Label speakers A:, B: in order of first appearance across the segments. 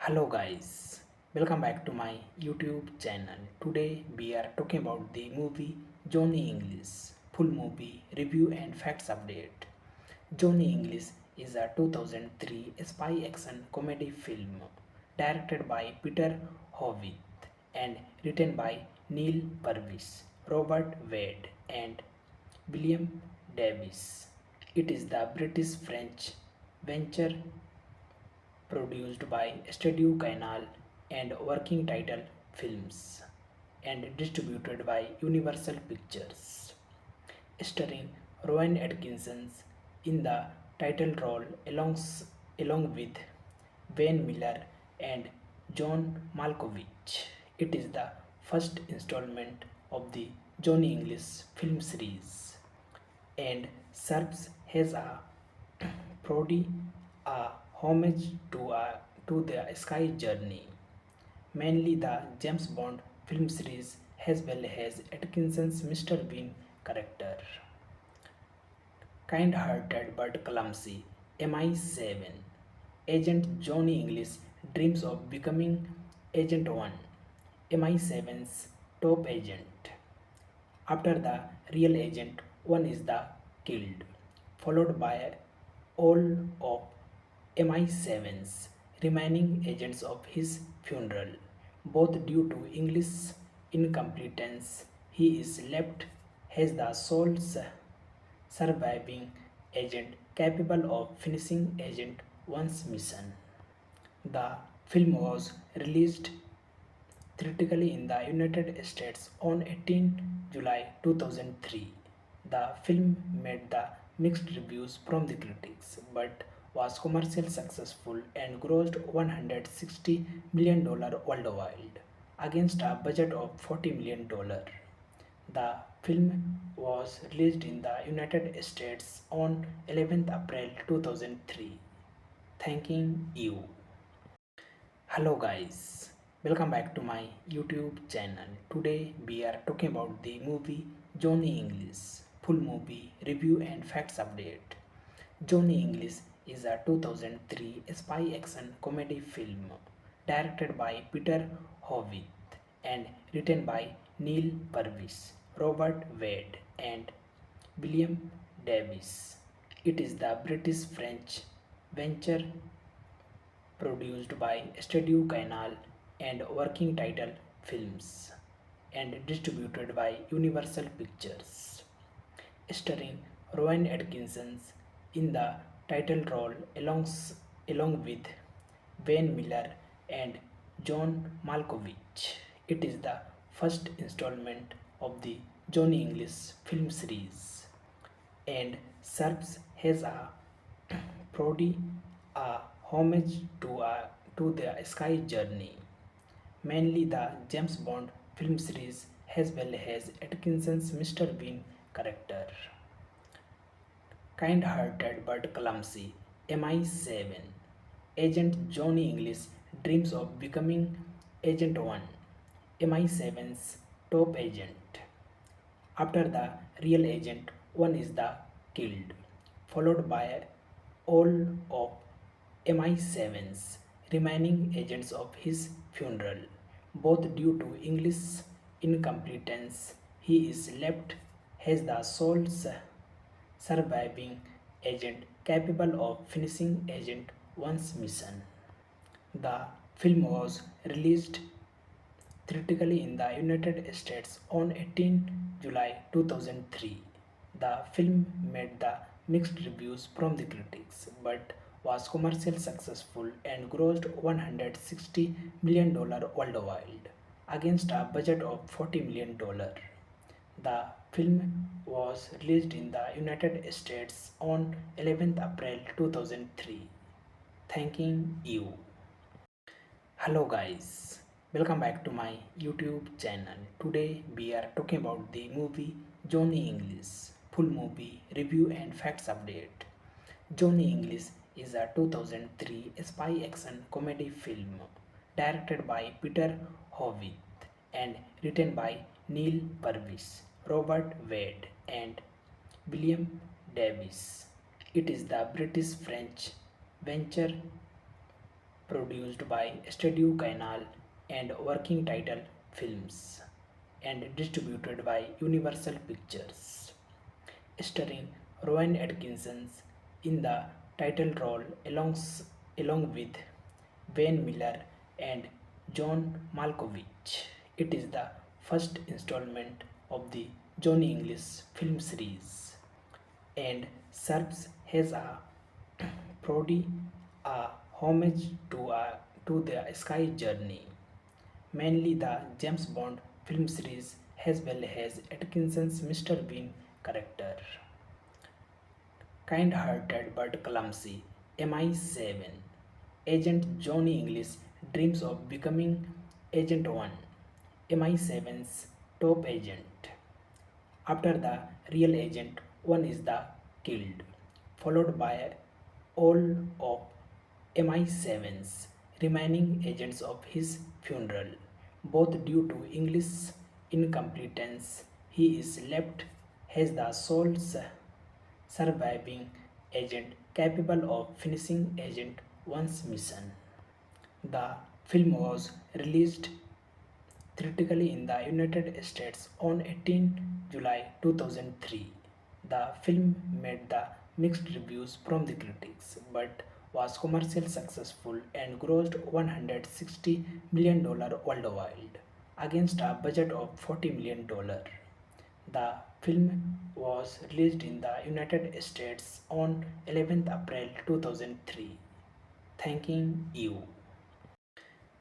A: Hello guys, welcome back to my YouTube channel. Today we are talking about the movie Johnny English, full movie review and facts update. Johnny English is a 2003 spy action comedy film directed by Peter Howitt and written by Neil Purvis, Robert Wade and William Davis. It is the British French venture produced by Studio Canal and Working Title Films and distributed by Universal Pictures, starring Rowan Atkinson in the title role along with Wayne Miller and John Malkovich. It is the first installment of the Johnny English film series and serves as a parody, a homage to the Sky Journey, mainly the James Bond film series as well as Atkinson's Mr. Bean character. Kind-hearted but clumsy, MI7 agent Johnny English dreams of becoming Agent 1, MI7's top agent. After the real agent 1 is the killed, followed by all of MI7's remaining agents of his funeral. Both due to English incompetence, he is left as the sole surviving agent capable of finishing Agent 1's mission. The film was released theatrically in the United States on 18 July 2003. The film made the mixed reviews from the critics but was commercially successful and grossed $160 million worldwide against a budget of $40 million. The film was released in the United States on 11th April 2003. Thanking you. Hello guys, welcome back to my YouTube channel. Today we are talking about the movie Johnny English, full movie review and facts update. Johnny English is a 2003 spy action comedy film directed by Peter Howitt and written by Neil Purvis, Robert Wade and William Davis. It is the British French venture produced by Studio Canal and Working Title Films and distributed by Universal Pictures, starring Rowan Atkinson in the title role along with Wayne Miller and John Malkovich. It is the first installment of the Johnny English film series and serves as a parody, a homage to the Sky Journey, mainly the James Bond film series as well as Atkinson's Mr. Bean character. Kind-hearted but clumsy, MI7 agent Johnny English dreams of becoming Agent 1, MI7's top agent. After the real agent 1 is the killed, followed by all of MI7's remaining agents of his funeral. Produced by Studio Canal and Working Title Films and distributed by Universal Pictures, starring Rowan Atkinson in the title role along with Wayne Miller and John Malkovich. It is the first installment of the Johnny English film series and serves as a parody, a homage to the Sky Journey, mainly the James Bond film series as well as Atkinson's Mr. Bean character. Kind-hearted but clumsy, MI7 agent Johnny English dreams of becoming Agent 1, MI7's top agent. After the real agent 1 is the killed, followed by all of MI7's remaining agents of his funeral. Both due to English incompetence, he is left as the sole surviving agent capable of finishing Agent 1's mission. The film was released theatrically in the United States on 18 July 2003. The film made the mixed reviews from the critics but was commercially successful and grossed $160 million worldwide against a budget of $40 million. The film was released in the United States on 11th April 2003. Thanking you. Hello guys, welcome back to my YouTube channel. Today we are talking about the movie Johnny English, full movie review and facts update. Johnny English is a 2003 spy action comedy film directed by Peter Howitt and written by Neil Purvis, Robert Wade and William Davis. It is the British French venture produced by Studio Canal and Working Title Films, and distributed by Universal Pictures, starring Rowan Atkinson in the title role along with Wayne Miller and John Malkovich. It is the first installment of the Johnny English film series and serves as a parody, a homage to the Sky Journey, mainly the James Bond film series as well as Atkinson's Mr. Bean character. Kind-hearted but clumsy, MI7 agent Johnny English dreams of becoming Agent 1, MI7's top agent. After the real agent 1 is the killed, followed by all of MI7's remaining agents of his funeral. Both due to English incompetence, he is left as the sole surviving agent capable of finishing Agent 1's mission. The film was released theatrically in the United States on 18 July 2003. The film made the mixed reviews from the critics but was commercially successful and grossed $160 million worldwide against a budget of $40 million. The film was released in the United States on 11th April 2003. Thanking you.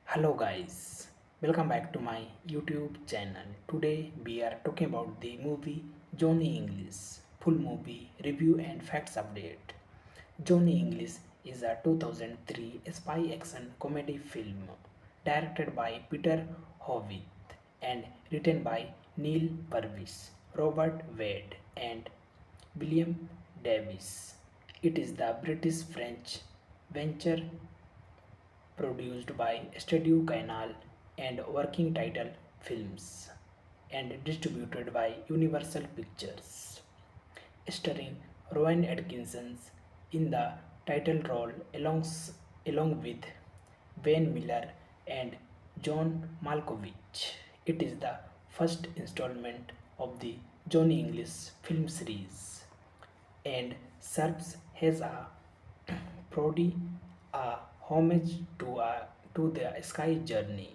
A: Hello guys, welcome back to my YouTube channel. Today we are talking about the movie Johnny English, full movie review and facts update. Johnny English is a 2003 spy action comedy film directed by Peter Howitt and written by Neil Purvis, Robert Wade, and William Davis. It is the British French venture produced by Studio Canal and Working Title Films and distributed by Universal Pictures, starring Rowan Atkinson in the title role along with Wayne Miller and John Malkovich. It is the first installment of the Johnny English film series and serves as a parody, a homage to the Sky Journey,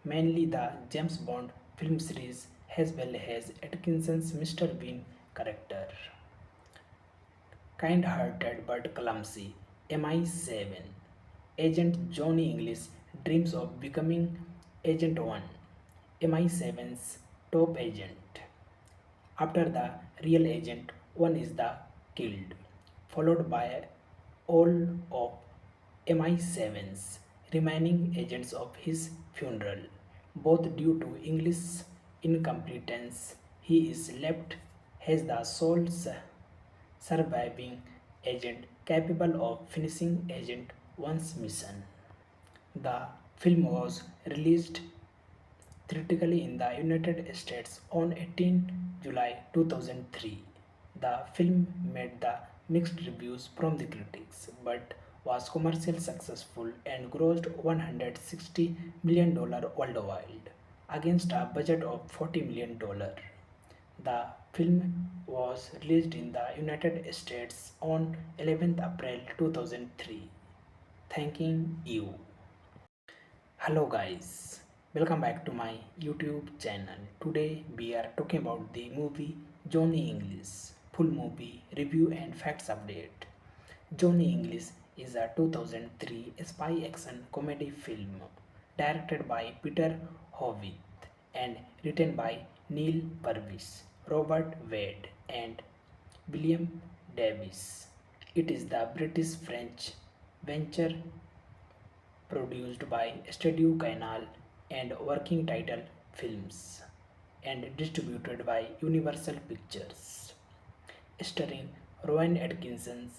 A: mainly the James Bond film series as well as Atkinson's Mr. Bean character. Kind-hearted but clumsy, MI7 agent Johnny English dreams of becoming Agent 1, MI7's top agent. After the real agent 1 is the killed, followed by all of MI7's remaining agents of his funeral. Both due to English incompetence, he is left as the sole surviving agent capable of finishing Agent 1's mission. The film was released theatrically in the United States on 18 July 2003. The film made the mixed reviews from the critics but was commercially successful and grossed $160 million worldwide against a budget of $40 million. The film was released in the United States on 11th April 2003. Thanking you. Hello guys, welcome back to my YouTube channel. Today we are talking about the movie Johnny English, full movie review and facts update. Johnny English is a 2003 spy action comedy film directed by Peter Howitt and written by Neil Purvis, Robert Wade, and William Davis. It is the British French venture produced by Studio Canal and Working Title Films and distributed by Universal Pictures, starring Rowan Atkinson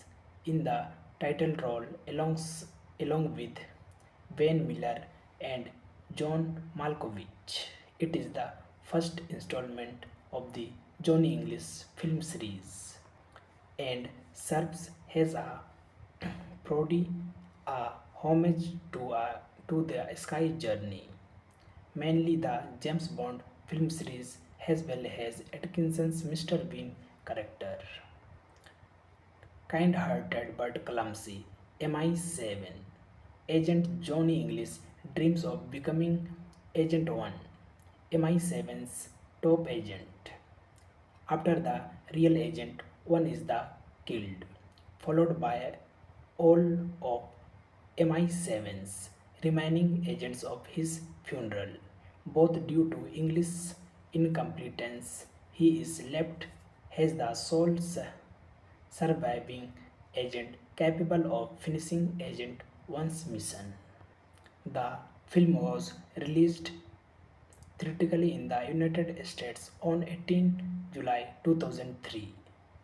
A: in the title role along with Wayne Miller and John Malkovich. It is the first installment of the Johnny English film series and serves as a parody, a homage to the Sky Journey, mainly the James Bond film series, as well as Atkinson's Mr. Bean character. Kind-hearted but clumsy, MI7 Agent Johnny English dreams of becoming Agent 1, MI7's top agent. After the real agent 1 is the killed, followed by all of MI7's remaining agents of his funeral. Both due to English incompetence, he is left as the sole surviving agent capable of finishing Agent 1's mission. The film was released theatrically in the United States on 18 July 2003.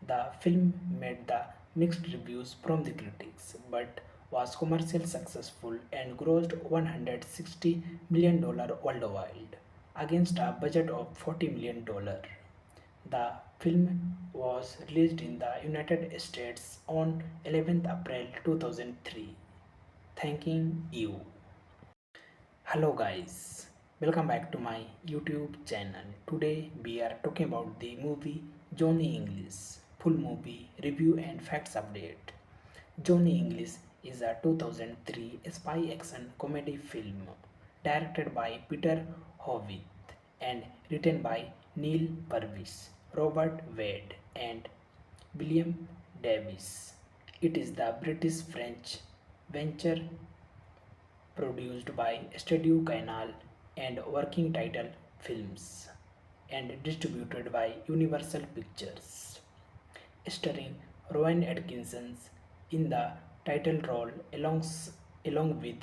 A: The film made the mixed reviews from the critics but was commercially successful and grossed $160 million worldwide against a budget of $40 million. The film was released in the United States on 11th April 2003. Thanking you. Hello guys, welcome back to my YouTube channel. Today we are talking about the movie Johnny English, full movie review and facts update. Johnny English is a 2003 spy action comedy film directed by Peter Howitt and written by Neil Purvis, Robert Wade, and William Davis. It is the British French venture produced by Studio Canal and Working Title Films and distributed by Universal Pictures, starring Rowan Atkinson in the title role along with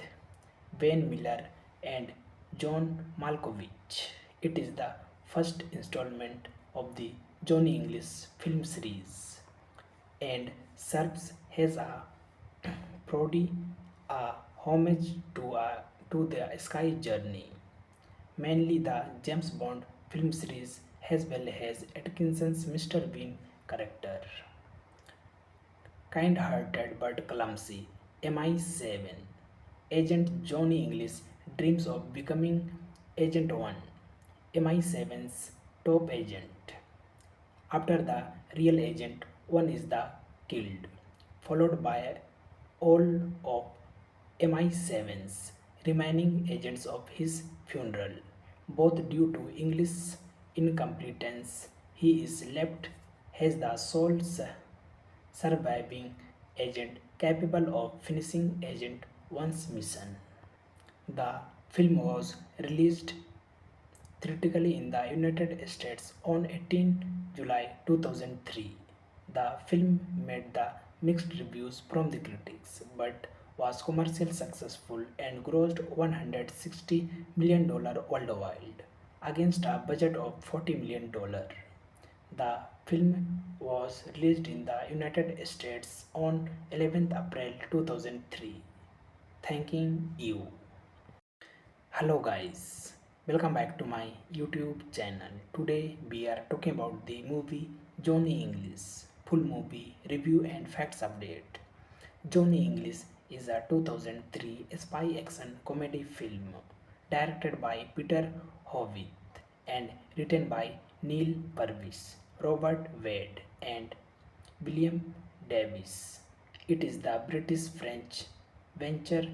A: Wayne Miller and John Malkovich. It is the first installment of the Johnny English film series and serves as a parody, a homage to the Sky Journey, mainly the James Bond film series, as well as Atkinson's Mr. Bean character. Kind-hearted but clumsy, MI7 Agent Johnny English dreams of becoming Agent 1, MI7's top agent. After the real agent 1 is the killed, followed by all of MI7's remaining agents of his funeral. Both due to English incompetence, he is left as the sole surviving agent capable of finishing Agent 1's mission. The film was released theatrically in the United States on 18 July 2003. The film made the mixed reviews from the critics but was commercially successful and grossed $160 million worldwide against a budget of $40 million. The film MI7's remaining agents of his funeral. Both due to English incompetence, he is left as the sole surviving agent capable of finishing Agent 1's mission. The film was released theatrically in the United States on 18 July 2003. The film made the mixed reviews from the critics but was commercially successful and grossed $160 million worldwide against a budget of $40 million. The film was released in the United States on 11th April 2003. Thanking you. Hello guys, welcome back to my YouTube channel. Today we are talking about the movie Johnny English, full movie review and facts update. Johnny English is a 2003 spy action comedy film directed by Peter Howitt and written by Neil Purvis, Robert Wade, and William Davis. It is the British French venture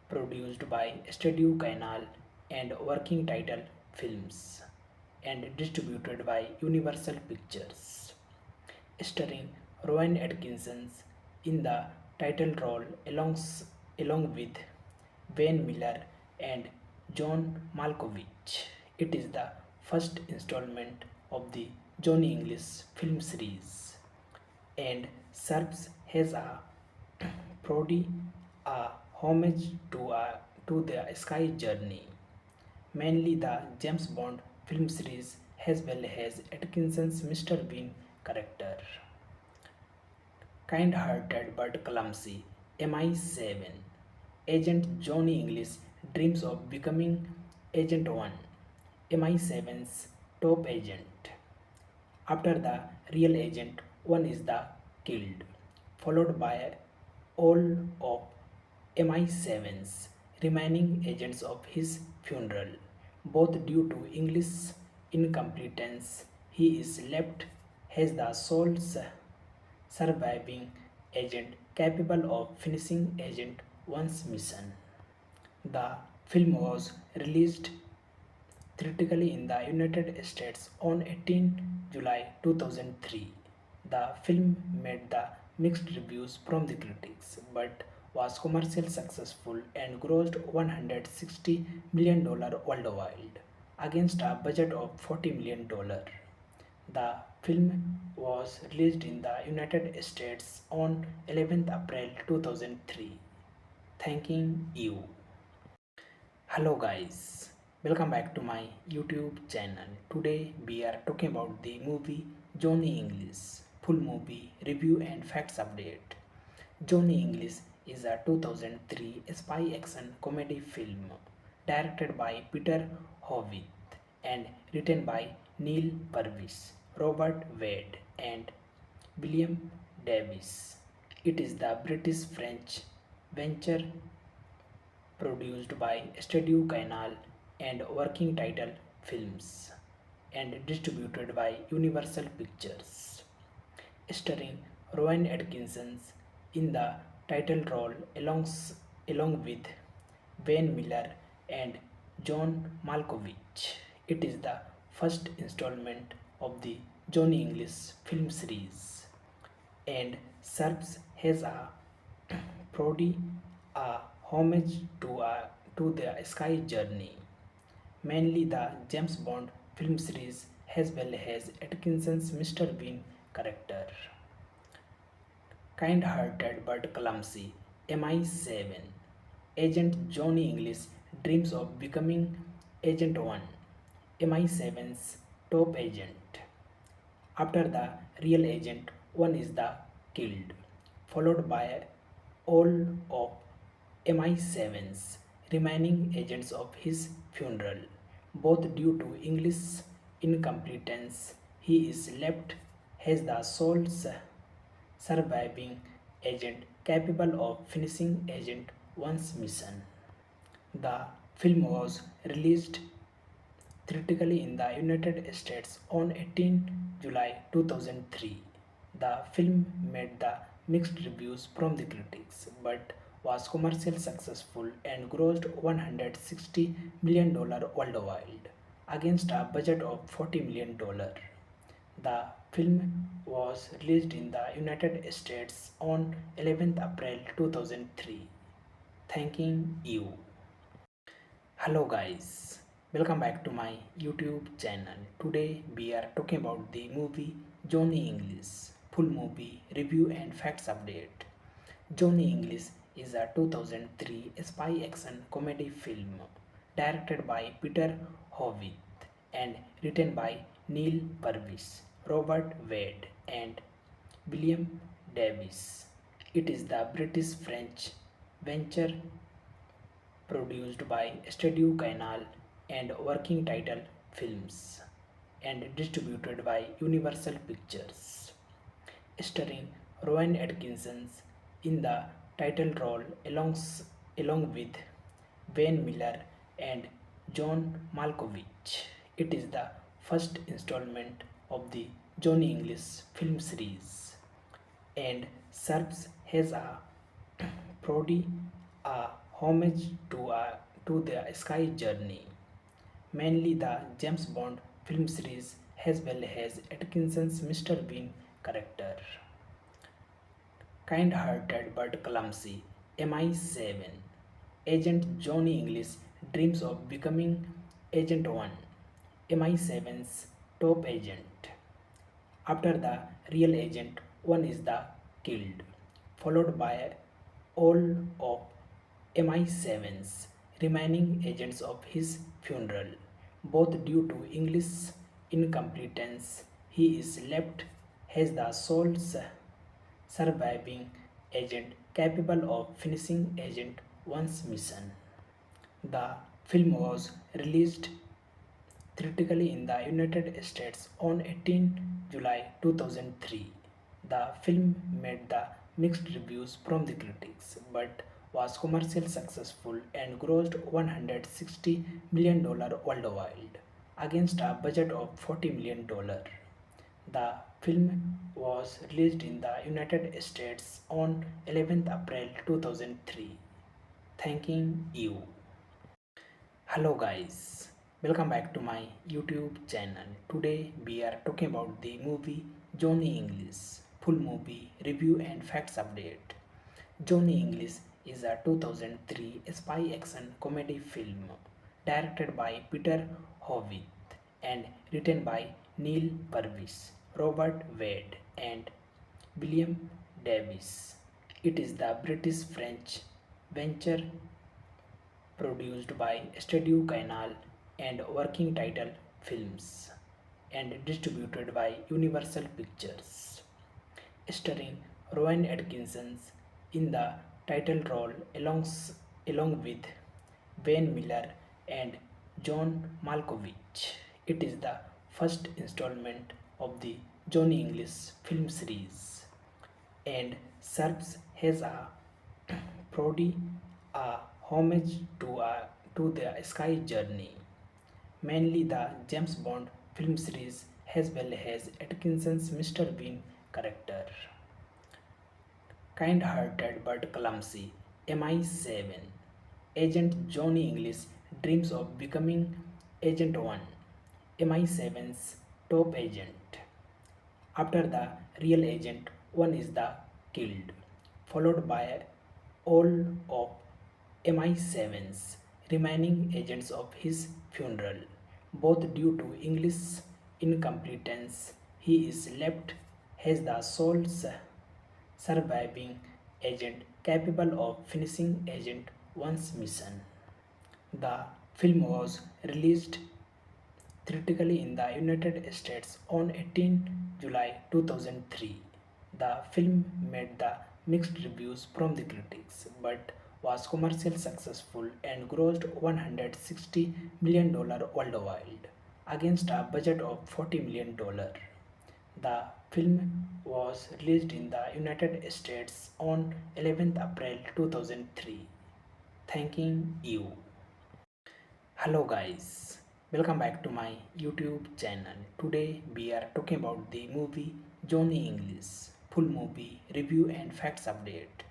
A: produced by Studio Canal and Working Title Films and distributed by Universal Pictures, starring Rowan Atkinson in the title role along with Wayne Miller and John Malkovich. It is the first installment of the Johnny English film series and serves as a parody, a homage to the Sky Journey, mainly the James Bond film series, as well as Atkinson's Mr. Bean character. Kind-hearted but clumsy, MI7 Agent Johnny English dreams of becoming Agent 1, MI7's top agent. After the real agent 1 is the killed, followed by all of MI7's remaining agents of his funeral. Both due to English incompetence, he is left as the sole surviving agent capable of finishing Agent 1's mission. The film was released theatrically in the United States on 18 July 2003. The film made the mixed reviews from the critics but was commercially successful and grossed $160 million worldwide against a budget of $40 million. The film was released in the United States on 11th April 2003. Thanking you. Hello guys, welcome back to my YouTube channel. Today we are talking about the movie Johnny English, full movie review and facts update. Johnny English is a 2003 spy action comedy film directed by Peter Howitt and written by Neil Purvis, Robert Wade and William Davis. It is the British-French venture produced by Studio Canal and Working Title Films and distributed by Universal Pictures, starring Rowan Atkinson in the title role along with Wayne Miller and John Malkovich. It is the first installment of the Johnny English film series and serves as a parody, a homage to the Sky Journey, mainly the James Bond film series as well as Atkinson's Mr. Bean character. Kind-hearted but clumsy, MI7 agent Johnny English dreams of becoming Agent 1, MI7's top agent. After the real Agent 1 is the killed, followed by all of MI7's remaining agents of his funeral. Both due to English incompetence, he is left as the sole surviving agent capable of finishing Agent 1's mission. The film was released theatrically in the United States on 18 July 2003. The film made the mixed reviews from the critics but was commercially successful and grossed $160 million worldwide against a budget of $40 million. The film was released in the United States on 11th April 2003. Thanking you. Hello guys, welcome back to my YouTube channel. Today we are talking about the movie Johnny English, full movie review and facts update. Johnny English is a 2003 spy action comedy film directed by Peter Howitt and written by Neil Purvis, Robert Wade and William Davis. It is the British-French venture produced by Studio Canal and Working Title Films and distributed by Universal Pictures, starring Rowan Atkinson in the title role along with Wayne Miller and John Malkovich. It is the first installment of the Johnny English film series and serves as a parody, a homage to the Sky Journey, mainly the James Bond film series as well as Atkinson's Mr. Bean character. Kind-hearted but clumsy, MI7 agent Johnny English dreams of becoming Agent 1, MI7's top agent. After the real Agent 1 is the killed, followed by all of MI7's remaining agents of his funeral. Both due to English incompetence, he is left as the sole surviving agent capable of finishing Agent 1's mission. The film was released theatrically in the United States on 18 July 2003. The film made the mixed reviews from the critics but was commercially successful and grossed $160 million worldwide against a budget of $40 million. The film was released in the United States on 11th April 2003. Thanking you. Hello guys, welcome back to my YouTube channel. Today we are talking about the movie Johnny English, full movie review and facts update. Johnny English is a 2003 spy action comedy film directed by Peter Hovitt and written by Neil Purvis, Robert Wade, and William Davis. It is the British French venture produced by Studio Canal and Working Title Films and distributed by Universal Pictures, starring Rowan Atkinson in the title role along with Wayne Miller and John Malkovich. It is the first installment of the Johnny English film series and serves as a parody, a homage to the Sky Journey, mainly the James Bond film series as well as Atkinson's Mr. Bean character. Kind-hearted but clumsy, MI7 agent Johnny English dreams of becoming Agent 1, MI7's top agent. After the real agent 1 is the killed, followed by all of MI7's remaining agents of his funeral. Both due to English incompetence, he is left as the sole surviving agent capable of finishing Agent 1's mission. The film was released theatrically in the United States on 18 July 2003. The film made the mixed reviews from the critics but was commercially successful and grossed $160 million worldwide against a budget of $40 million. The film was released in the United States on 11th April 2003. Thanking you. Hello guys, welcome back to my YouTube channel. Today we are talking about the movie Johnny English, full movie review and facts update.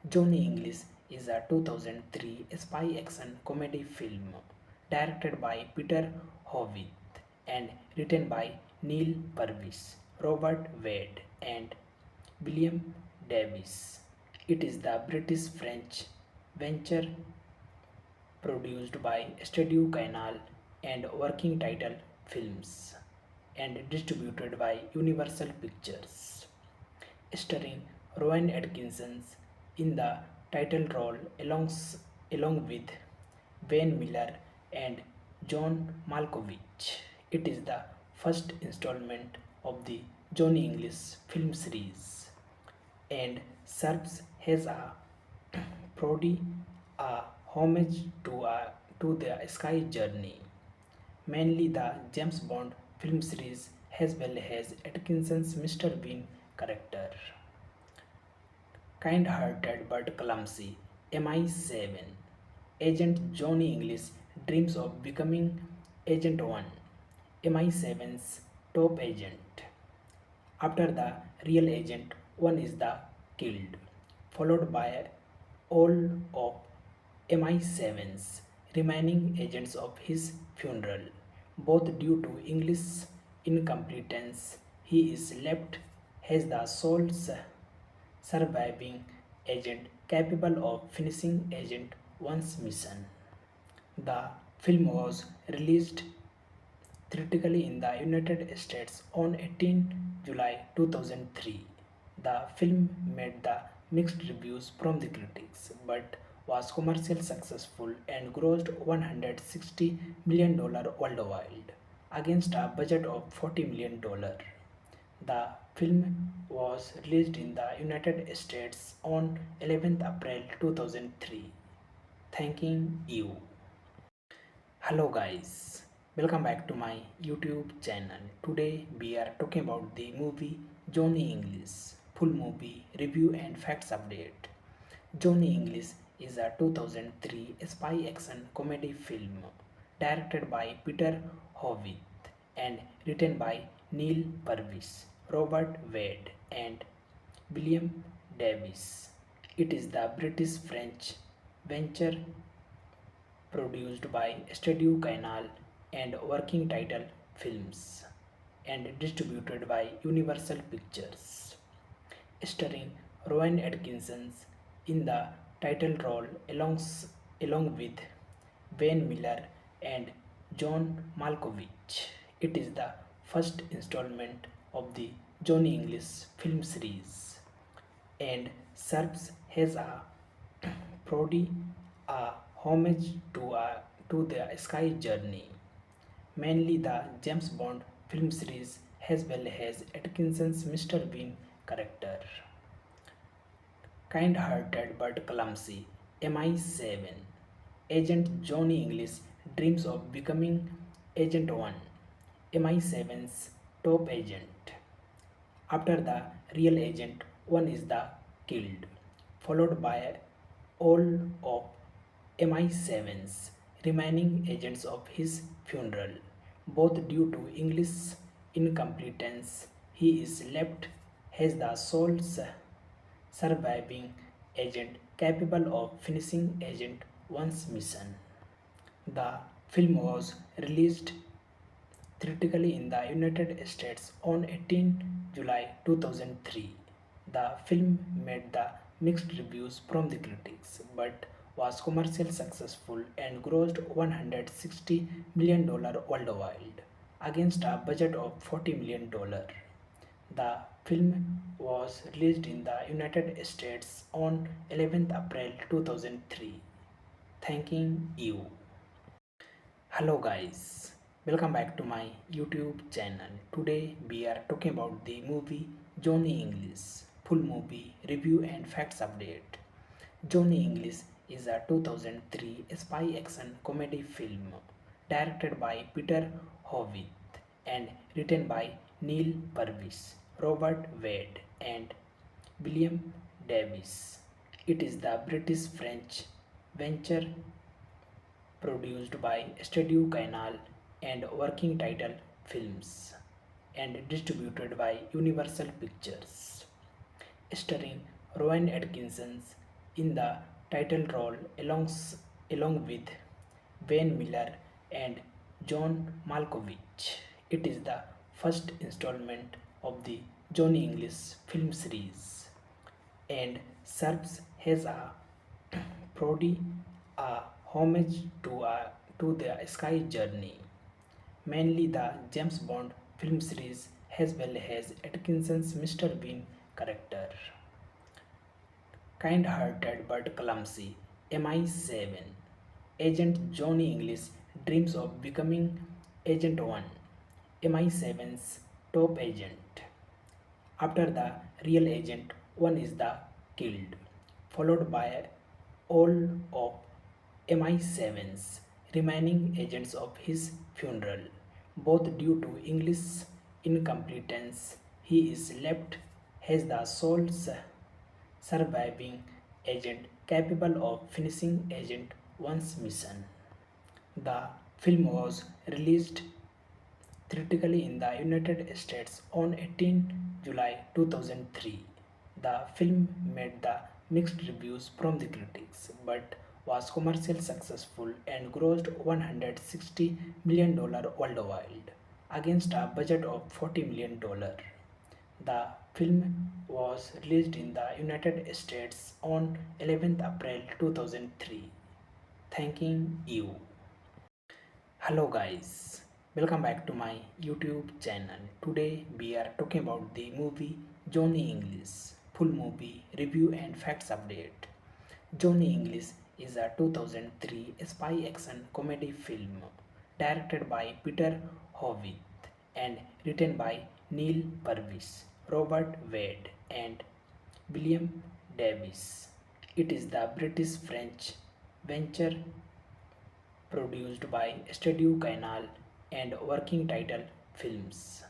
A: Johnny English is a 2003 spy action comedy film directed by Peter Hovitt and written by Neil Purvis, Robert Wade, and William Davis. It is the British French venture produced by Studio Canal and Working Title Films and distributed by Universal Pictures, starring Rowan Atkinson in the title role along with Wayne Miller and John Malkovich. It is the first installment of the Johnny English film series and serves as a parody, a homage to the Sky Journey, mainly the James Bond film series as well as Atkinson's Mr. Bean character. Kind-hearted but clumsy, MI7 agent Johnny English dreams of becoming Agent 1, MI7's top agent. After the real agent 1 is the killed, followed by all of MI7's remaining agents of his funeral. Both due to English incompetence, he is left as the sole surviving agent capable of finishing Agent 1's mission. The film was released theatrically in the United States on 18 July 2003. The film made the mixed reviews from the critics but was commercially successful and grossed $160 million worldwide against a budget of $40 million. The film was released in the United States on 11th April 2003. Thanking you. Hello guys, welcome back to my YouTube channel. Today we are talking about the movie Johnny English, full movie review and facts update. Johnny English is a 2003 spy action comedy film directed by Peter Hovind and written by Neil Purvis, Robert Wade, and William Davis. It is the British French venture produced by Studio Canal and Working Title Films and distributed by Universal Pictures, starring Rowan Atkinson in the title role along with Wayne Miller and John Malkovich. It is the first installment of the Johnny English film series and serves as a parody, a homage to the Sky Journey, mainly the James Bond film series, as well as Atkinson's Mr. Bean character. Kind-hearted but clumsy, MI7 agent Johnny English dreams of becoming Agent 1, MI7's top agent. After the real agent 1 is the killed, followed by all of MI7's remaining agents of his funeral. Both due to English incompetence, he is left as the sole surviving agent capable of finishing Agent 1's mission. The film was released theatrically in the United States on 18 July 2003. The film made the mixed reviews from the critics but was commercially successful and grossed $160 million worldwide against a budget of $40 million. The film was released in the United States on 11th April 2003. Thanking you. Hello guys, welcome back to my YouTube channel. Today we are talking about the movie Johnny English, full movie review and facts update. Johnny English is a 2003 spy action comedy film directed by Peter Hovind and written by Neil Purvis, Robert Wade, and William Davis. It is the British French venture produced by Studio Canal and Working Title Films and distributed by Universal Pictures, starring Rowan Atkinson in the title role along with Wayne Miller and John Malkovich. It is the first installment of the Johnny English film series and serves as a parody, a homage to the Sky Journey, mainly the James Bond film series, as well as Atkinson's Mr. Bean character. Kind-hearted but clumsy, MI7 agent Johnny English dreams of becoming Agent 1, MI7's top agent. After the real agent 1 is the killed, followed by all of MI7's remaining agents of his funeral. Both due to English incompetence, he is left as the sole surviving agent capable of finishing Agent 1's mission. The film was released theatrically in the United States on 18 July 2003. The film made the mixed reviews from the critics but was commercially successful and grossed $160 million worldwide against a budget of $40 million. The film was released in the United States on 11th April 2003. Thanking you. Hello guys, welcome back to my YouTube channel. Today we are talking about the movie Johnny English, full movie review and facts update. Johnny English is a 2003 spy action comedy film directed by Peter Hovind and written by Neil Purvis, Robert Wade, and William Davis. It is the British French venture produced by Studio Canal and Working Title Films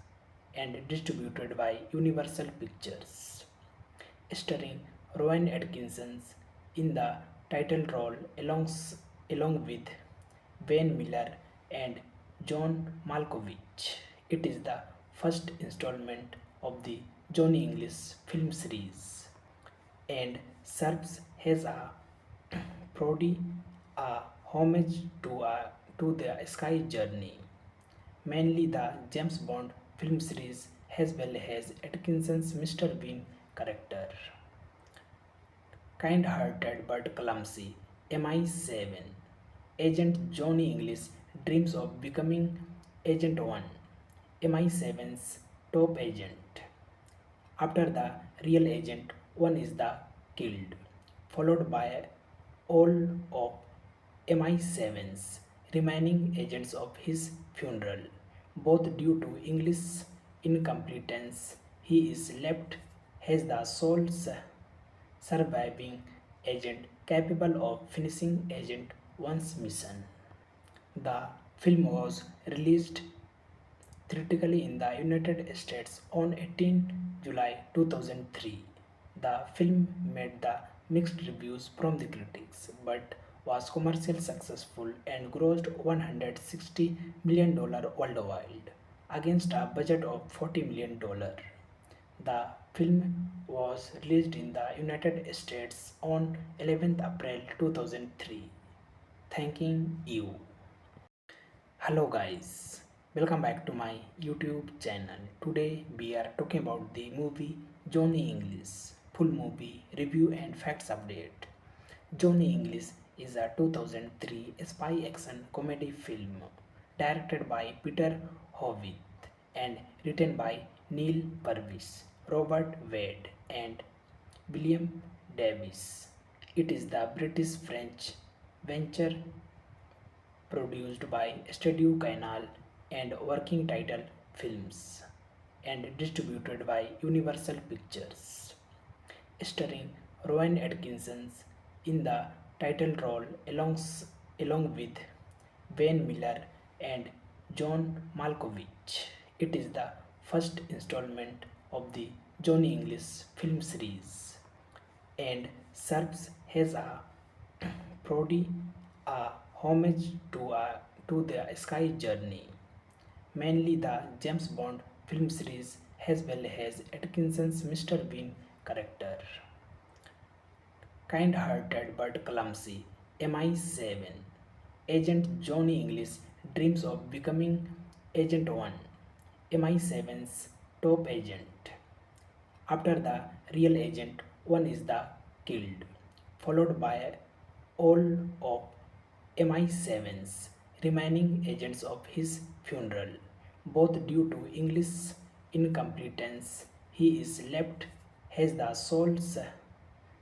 A: and distributed by Universal Pictures, starring Rowan Atkinson in the title role along with Wayne Miller and John Malkovich. It is the first installment of the Johnny English film series and serves as a parody, a homage to the Sky Journey, mainly the James Bond film series as well as Atkinson's Mr. Bean character. Kind-hearted but clumsy, MI7 Agent Johnny English dreams of becoming Agent 1, MI7's top agent. After the real agent 1 is the killed, followed by all of MI7's remaining agents of his funeral. Both due to English incompetence, he is left as the sole surviving agent capable of finishing Agent 1's mission. The film was released theatrically in the United States on 18 July 2003. The film made the mixed reviews from the critics but was commercially successful and grossed $160 million worldwide against a budget of $40 million. The film was released in the United States on 11th April 2003. Thanking you. Hello guys, welcome back to my YouTube channel. Today we are talking about the movie Johnny English, full movie review and facts update. Johnny English is a 2003 spy action comedy film directed by Peter Howitt and written by Neil Purvis, Robert Wade and William Davis. It is the British-French venture produced by Studio Canal and Working Title Films and distributed by Universal Pictures, starring Rowan Atkinson in the title role along with Wayne Miller and John Malkovich. It is the first installment of the Johnny English film series and serves as a parody, a homage to the Sky Journey, mainly the James Bond film series as well as Atkinson's Mr. Bean character. Kind-hearted but clumsy, MI7 Agent Johnny English dreams of becoming Agent 1, MI7's top agent. After the real agent 1 is the killed, followed by all of MI7's remaining agents of his funeral. Both due to English incompetence, he is left as the sole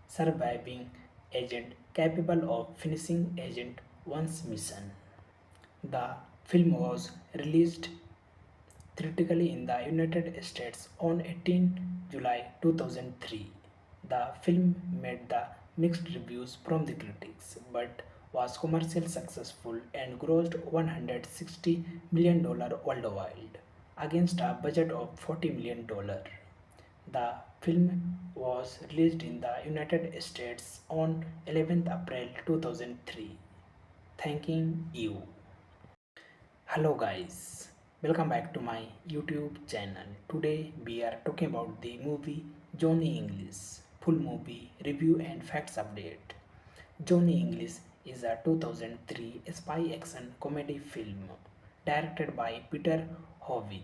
A: surviving agent capable of finishing Agent 1's mission. The film was released theatrically in the United States on 18 July 2003. The film made the mixed reviews from the critics but was commercially successful and grossed $160 million worldwide against a budget of $40 million. The film was released in the United States on 11th April 2003. Thanking you. Hello guys, welcome back to my YouTube channel. Today we are talking about the movie Johnny English, full movie review and facts update. Johnny English is a 2003 spy action comedy film directed by Peter Howitt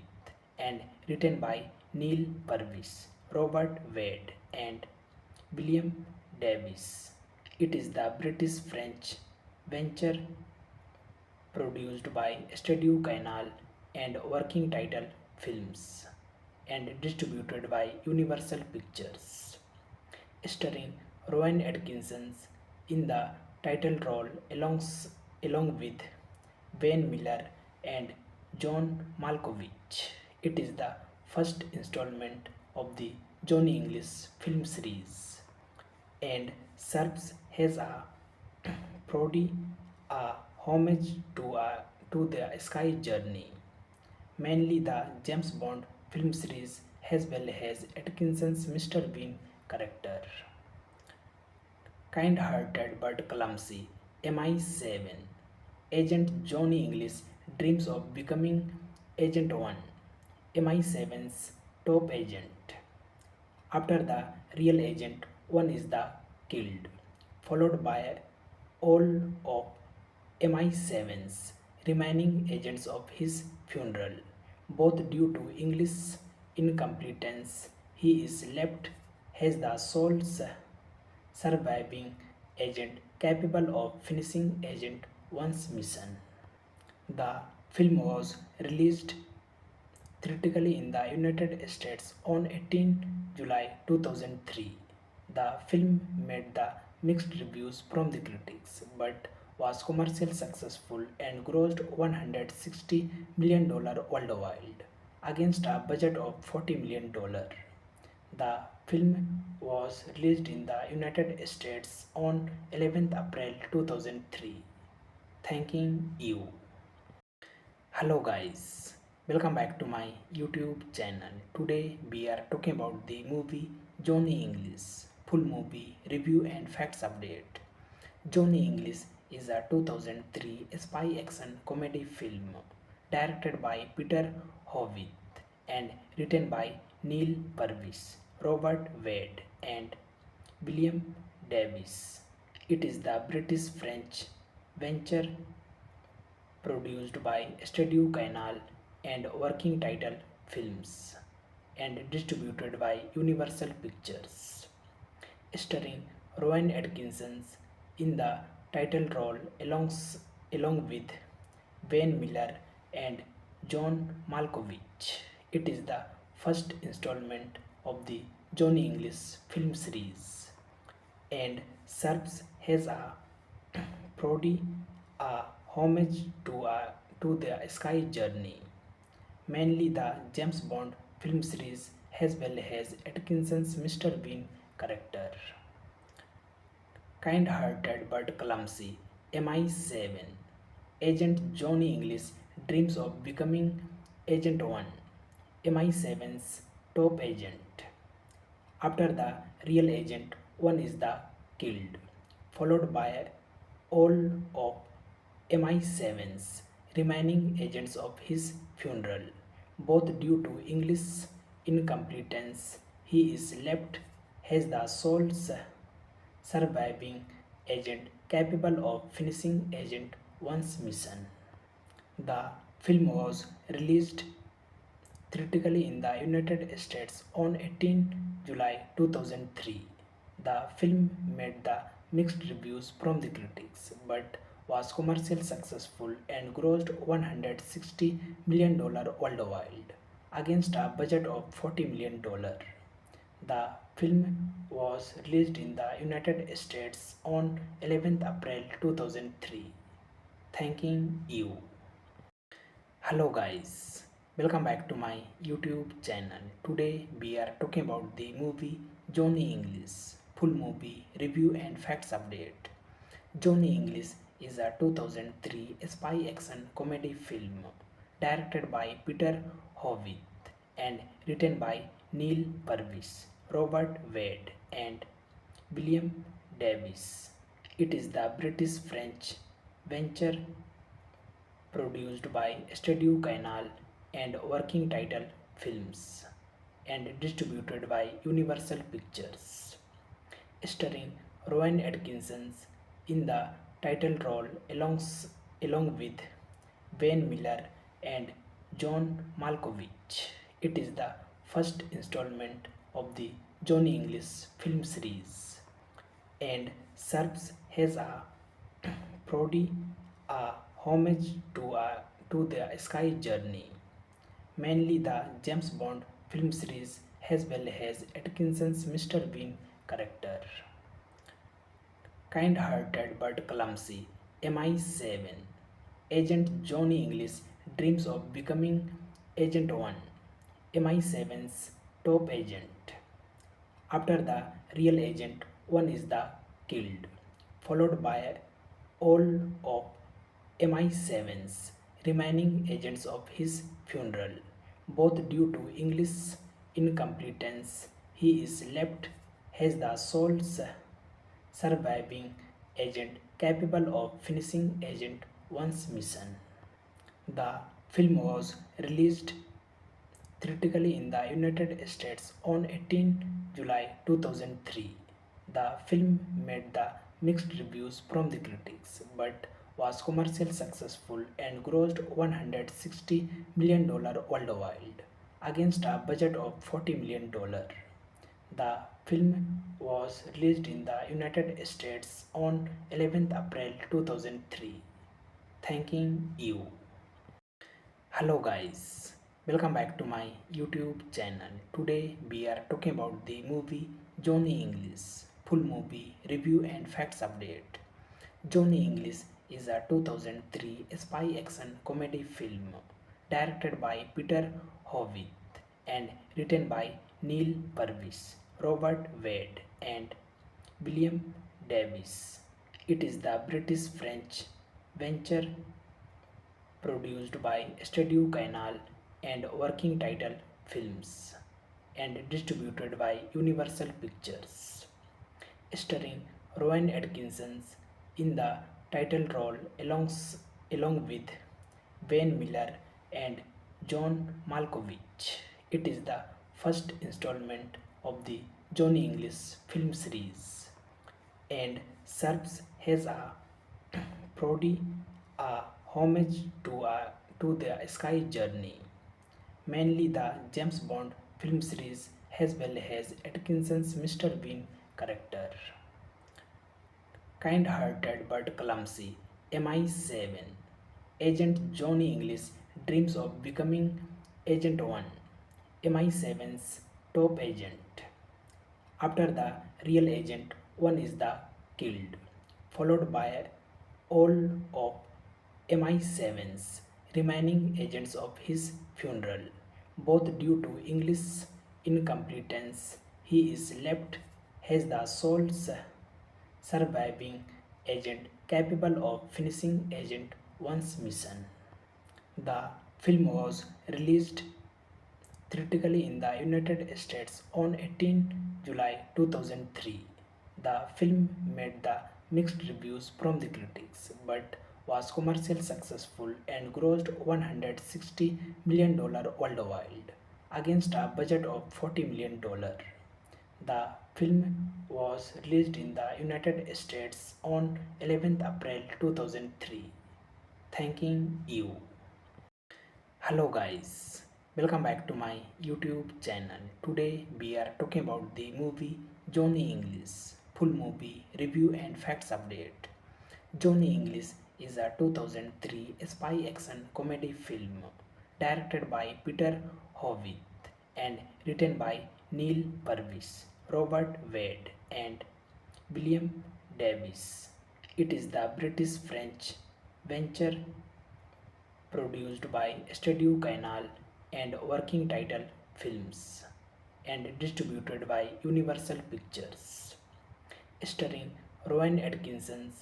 A: and written by Neil Purvis, Robert Wade and William Davis. It is the British-French venture produced by Studio Canal and Working Title Films and distributed by Universal Pictures, starring Rowan Atkinson in the title role along with Wayne Miller and John Malkovich. It is the first installment of the Johnny English film series and serves as a parody, a homage to the Sky Journey, mainly the James Bond film series as well as Atkinson's Mr. Bean character. Kind-hearted but clumsy. MI7. Agent Johnny English dreams of becoming Agent 1. MI7's top agent. After the real agent 1 is the killed, followed by all of MI7's remaining agents of his funeral. Both due to English incompetence, he is left as the sole surviving agent capable of finishing Agent 1's mission. The film was released theatrically in the United States on 18 July 2003. The film made the mixed reviews from the critics but was commercially successful and grossed $160 million worldwide against a budget of $40 million. The film was released in the United States on 11th April 2003. Thanking you. Hello guys, welcome back to my YouTube channel. Today we are talking about the movie Johnny English, full movie review and facts update. Johnny English is a 2003 spy action comedy film directed by Peter Howitt and written by Neil Purvis, Robert Wade and William Davis. It is the British-French venture produced by Studio Canal and Working Title Films and distributed by Universal Pictures, starring Rowan Atkinson in the title role along with Wayne Miller and John Malkovich. It is the first installment of the Johnny English film series and serves as a parody, a homage to the Sky Journey, mainly the James Bond film series as well as Atkinson's Mr. Bean character. Kind-hearted but clumsy. MI7. Agent Johnny English dreams of becoming Agent 1. MI7's top agent. After the real agent 1 is the killed, followed by all of MI7's remaining agents of his funeral. Both due to English incompetence, he is left as the sole surviving agent capable of finishing Agent 1's mission. The film was released theatrically in the United States on 18 July 2003. The film made the mixed reviews from the critics but was commercially successful and grossed $160 million worldwide against a budget of $40 million. The film was released in the United States on 11th April 2003. Thanking you. Hello guys, welcome back to my YouTube channel. Today we are talking about the movie Johnny English, full movie review and facts update. Johnny English is a 2003 spy action comedy film directed by Peter Howitt and written by Neil Purvis, Robert Wade and William Davis. It is the British-French venture produced by Studio Canal and Working Title Films and distributed by Universal Pictures, starring Rowan Atkinson in the title role along with Wayne Miller and John Malkovich. It is the first installment of the Johnny English film series and serves as a parody, a homage to the Sky Journey, mainly the James Bond film series as well as Atkinson's Mr. Bean character. Kind-hearted but clumsy. MI7. Agent Johnny English dreams of becoming Agent 1. MI7's top agent. After the real agent 1 is the killed, followed by all of MI7's remaining agents of his funeral. Both due to English incompetence, he is left as the sole surviving agent capable of finishing Agent 1's mission. The film was released theatrically in the United States on 18 July 2003. The film made the mixed reviews from the critics but was commercially successful and grossed $160 million worldwide against a budget of $40 million. The film was released in the United States on 11th April 2003. Thanking you. Hello guys, welcome back to my YouTube channel. Today we are talking about the movie Johnny English, full movie review and facts update. Johnny English is a 2003 spy action comedy film directed by Peter Howitt and written by Neil Purvis, Robert Wade, and William Davis. It is the British French venture produced by Studio Canal and Working Title Films and distributed by Universal Pictures, starring Rowan Atkinson in the title role along with Wayne Miller and John Malkovich. It is the first installment of the Johnny English film series and serves as a parody, a homage to the Sky Journey, mainly the James Bond film series as well as Atkinson's Mr. Bean character. Kind-hearted but clumsy, MI7 agent Johnny English dreams of becoming Agent 1, MI7's top agent. After the real Agent 1 is the killed, followed by all of MI7's remaining agents of his funeral, both due to English incompetence. He is left as the sole surviving agent capable of finishing Agent 1's mission. The film was released theatrically in the United States on 18 July 2003. The film made the mixed reviews from the critics but was commercially successful and grossed $160 million worldwide against a budget of $40 million. The film was released in the United States on 11th April 2003. Thanking you. Hello guys, welcome back to my YouTube channel. Today we are talking about the movie Johnny English, full movie review and facts update. Johnny English is a 2003 spy action comedy film directed by Peter Howitt and written by Neil Purvis, Robert Wade, and William Davis. It is the British French venture produced by Studio Canal and Working Title Films and distributed by Universal Pictures, starring Rowan Atkinson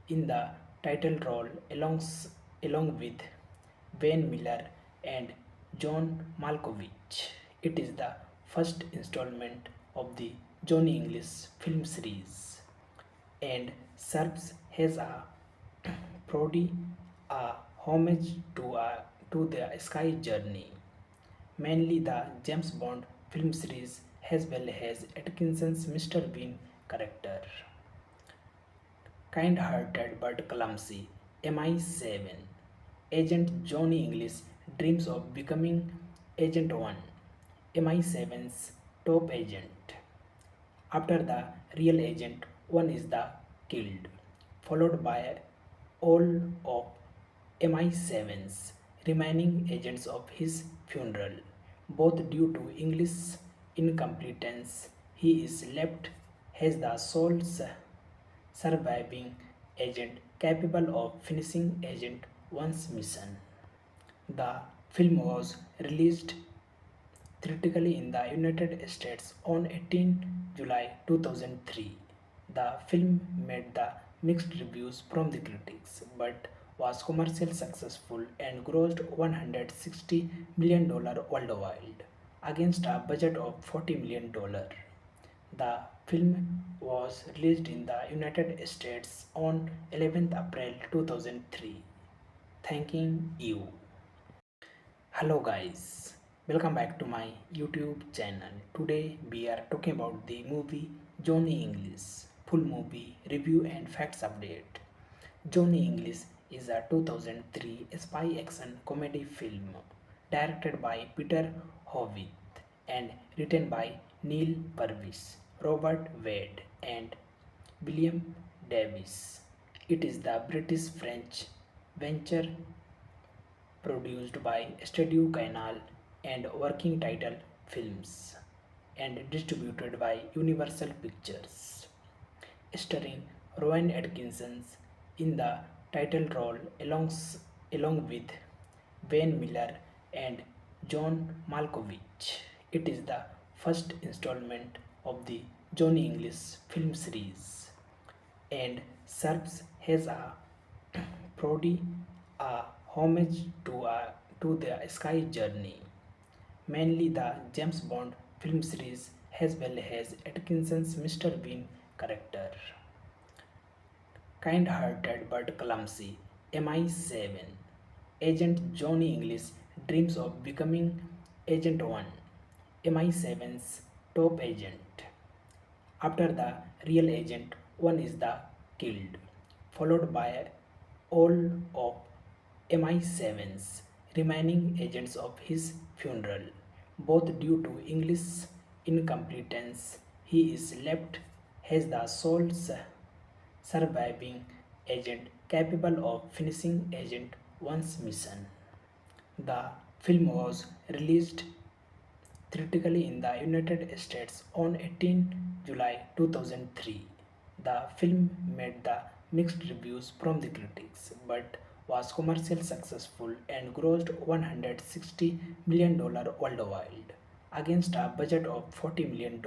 A: in the title role along with Wayne Miller and John Malkovich. It is the first installment of the Johnny English film series and serves as a parody, a homage to the Sky Journey, mainly the James Bond film series as well as Atkinson's Mr. Bean character. Kind-hearted but clumsy, MI7 agent Johnny English dreams of becoming Agent 1, MI7's top agent. After the real Agent 1 is the killed, followed by all of MI7's remaining agents of his funeral, both due to English incompetence. He is left as the sole surviving agent capable of finishing Agent 1's mission. The film was released theatrically in the United States on 18 July 2003. The film made the mixed reviews from the critics but was commercially successful and grossed $160 million worldwide against a budget of $40 million. The film was released in the United States on 11th April 2003. Thanking you. Hello guys, welcome back to my YouTube channel. Today we are talking about the movie Johnny English, full movie review and facts update. Johnny English is a 2003 spy action comedy film directed by Peter Howitt and written by Neil Purvis, Robert Wade, and William Davis. It is the British French venture produced by Studio Canal and Working Title Films and distributed by Universal Pictures, starring Rowan Atkinson in the title role along with Wayne Miller and John Malkovich. It is the first installment of the Johnny English film series and serves as a parody, a homage to the Sky Journey, mainly the James Bond film series as well as Atkinson's Mr. Bean character. Kind-hearted but clumsy, MI7 agent Johnny English dreams of becoming Agent 1, MI7's top agent. After the real agent 1 is the killed, followed by all of MI7's remaining agents of his funeral, both due to English incompetence. He is left as the sole surviving agent capable of finishing Agent 1's mission. The film was released theatrically in the United States on 18 July 2003. The film made the mixed reviews from the critics but was commercially successful and grossed $160 million worldwide against a budget of $40 million.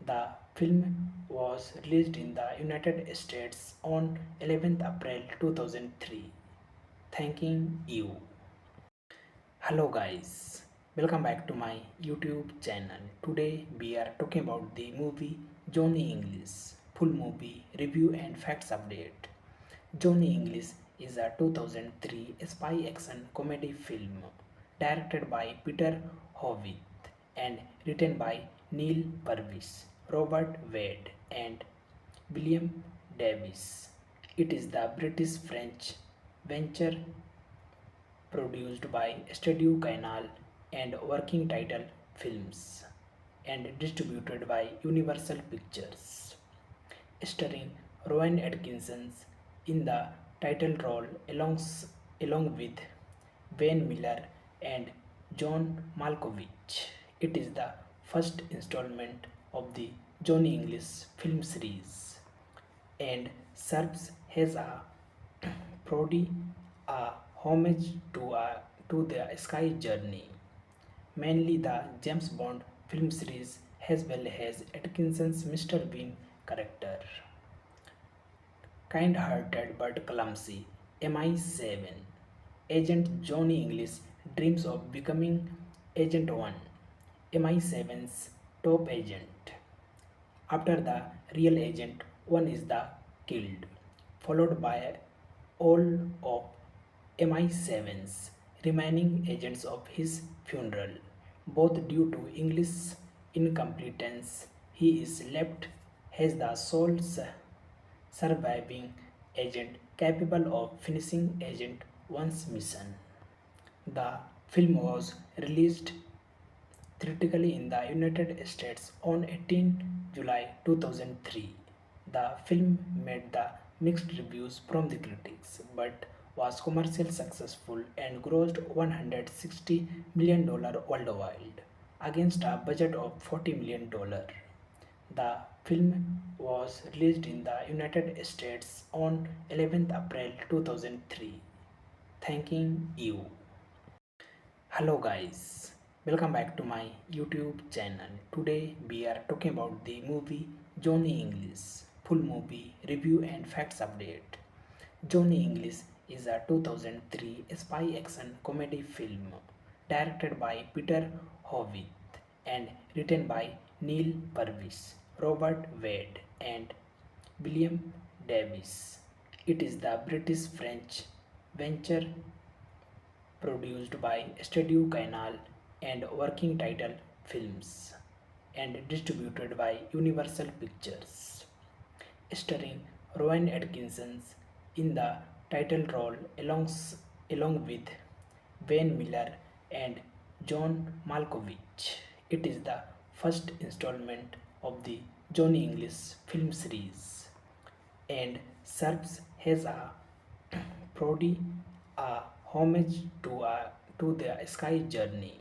A: The film was released in the United States on 11th April 2003. Thanking you. Hello guys, welcome back to my YouTube channel. Today we are talking about the movie Johnny English, full movie review and facts update. Johnny English is a 2003 spy action comedy film directed by Peter Howitt and written by Neil Purvis, Robert Wade, and William Davis. It is the British French venture produced by Studio Canal and Working Title Films and distributed by Universal Pictures, starring Rowan Atkinson in the title role along with Wayne Miller and John Malkovich. It is the first installment of the Johnny English film series and serves as a parody, a homage to the Sky Journey, mainly the James Bond film series as well as Atkinson's Mr. Bean character. Kind-hearted but clumsy, MI7 agent Johnny English dreams of becoming Agent 1, MI7's top agent. After the real agent 1 is the killed, followed by all of MI7's remaining agents of his funeral, both due to English incompetence. He is left as the sole surviving agent capable of finishing Agent 1's mission. The film was released theatrically in the United States on 18 July 2003. The film made the mixed reviews from the critics but was commercially successful and grossed $160 million worldwide against a budget of $40 million. The film was released in the United States on 11th April 2003. Thanking you. Hello guys, welcome back to my YouTube channel. Today we are talking about the movie Johnny English, full movie review and facts update. Johnny English is a 2003 spy action comedy film directed by Peter Howitt and written by Neil Purvis, Robert Wade, and William Davis. It is the British French venture produced by Studio Canal and Working Title Films and distributed by Universal Pictures, starring Rowan Atkinson in the title role along with Wayne Miller and John Malkovich. It is the first installment of the Johnny English film series and serves as a parody, a homage to the Sky Journey,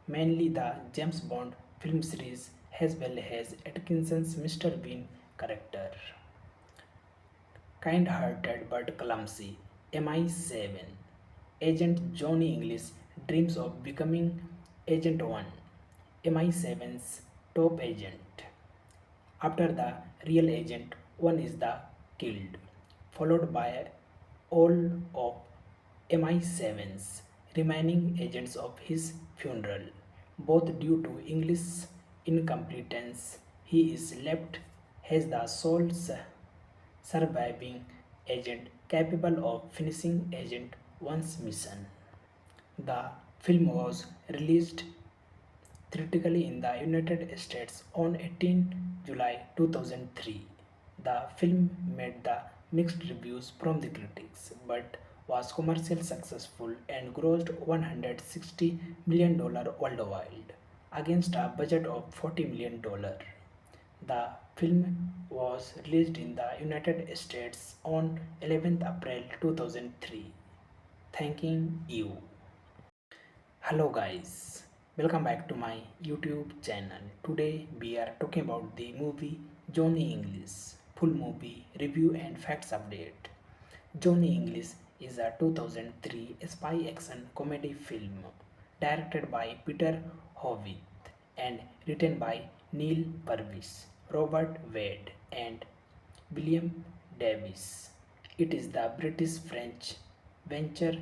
A: mainly the James Bond film series as well as Atkinson's Mr. Bean character. Kind-hearted but clumsy, MI7 agent Johnny English dreams of becoming Agent 1, MI7's top agent. After the real agent 1 is the killed, followed by all of MI7's remaining agents of his funeral. Both due to English incompetence, he is left as the sole surviving agent capable of finishing Agent 1's mission. The film was released theatrically in the United States on 18 July 2003. The film made the mixed reviews from the critics but was commercially successful and grossed $160 million worldwide against a budget of $40 million. The film was released in the United States on 11th April 2003. Thanking you. Hello guys, welcome back to my YouTube channel. Today we are talking about the movie Johnny English, full movie review and facts update. Johnny English is a 2003 spy action comedy film directed by Peter Howitt and written by Neil Purvis, Robert Wade, and William Davis. It is the British French venture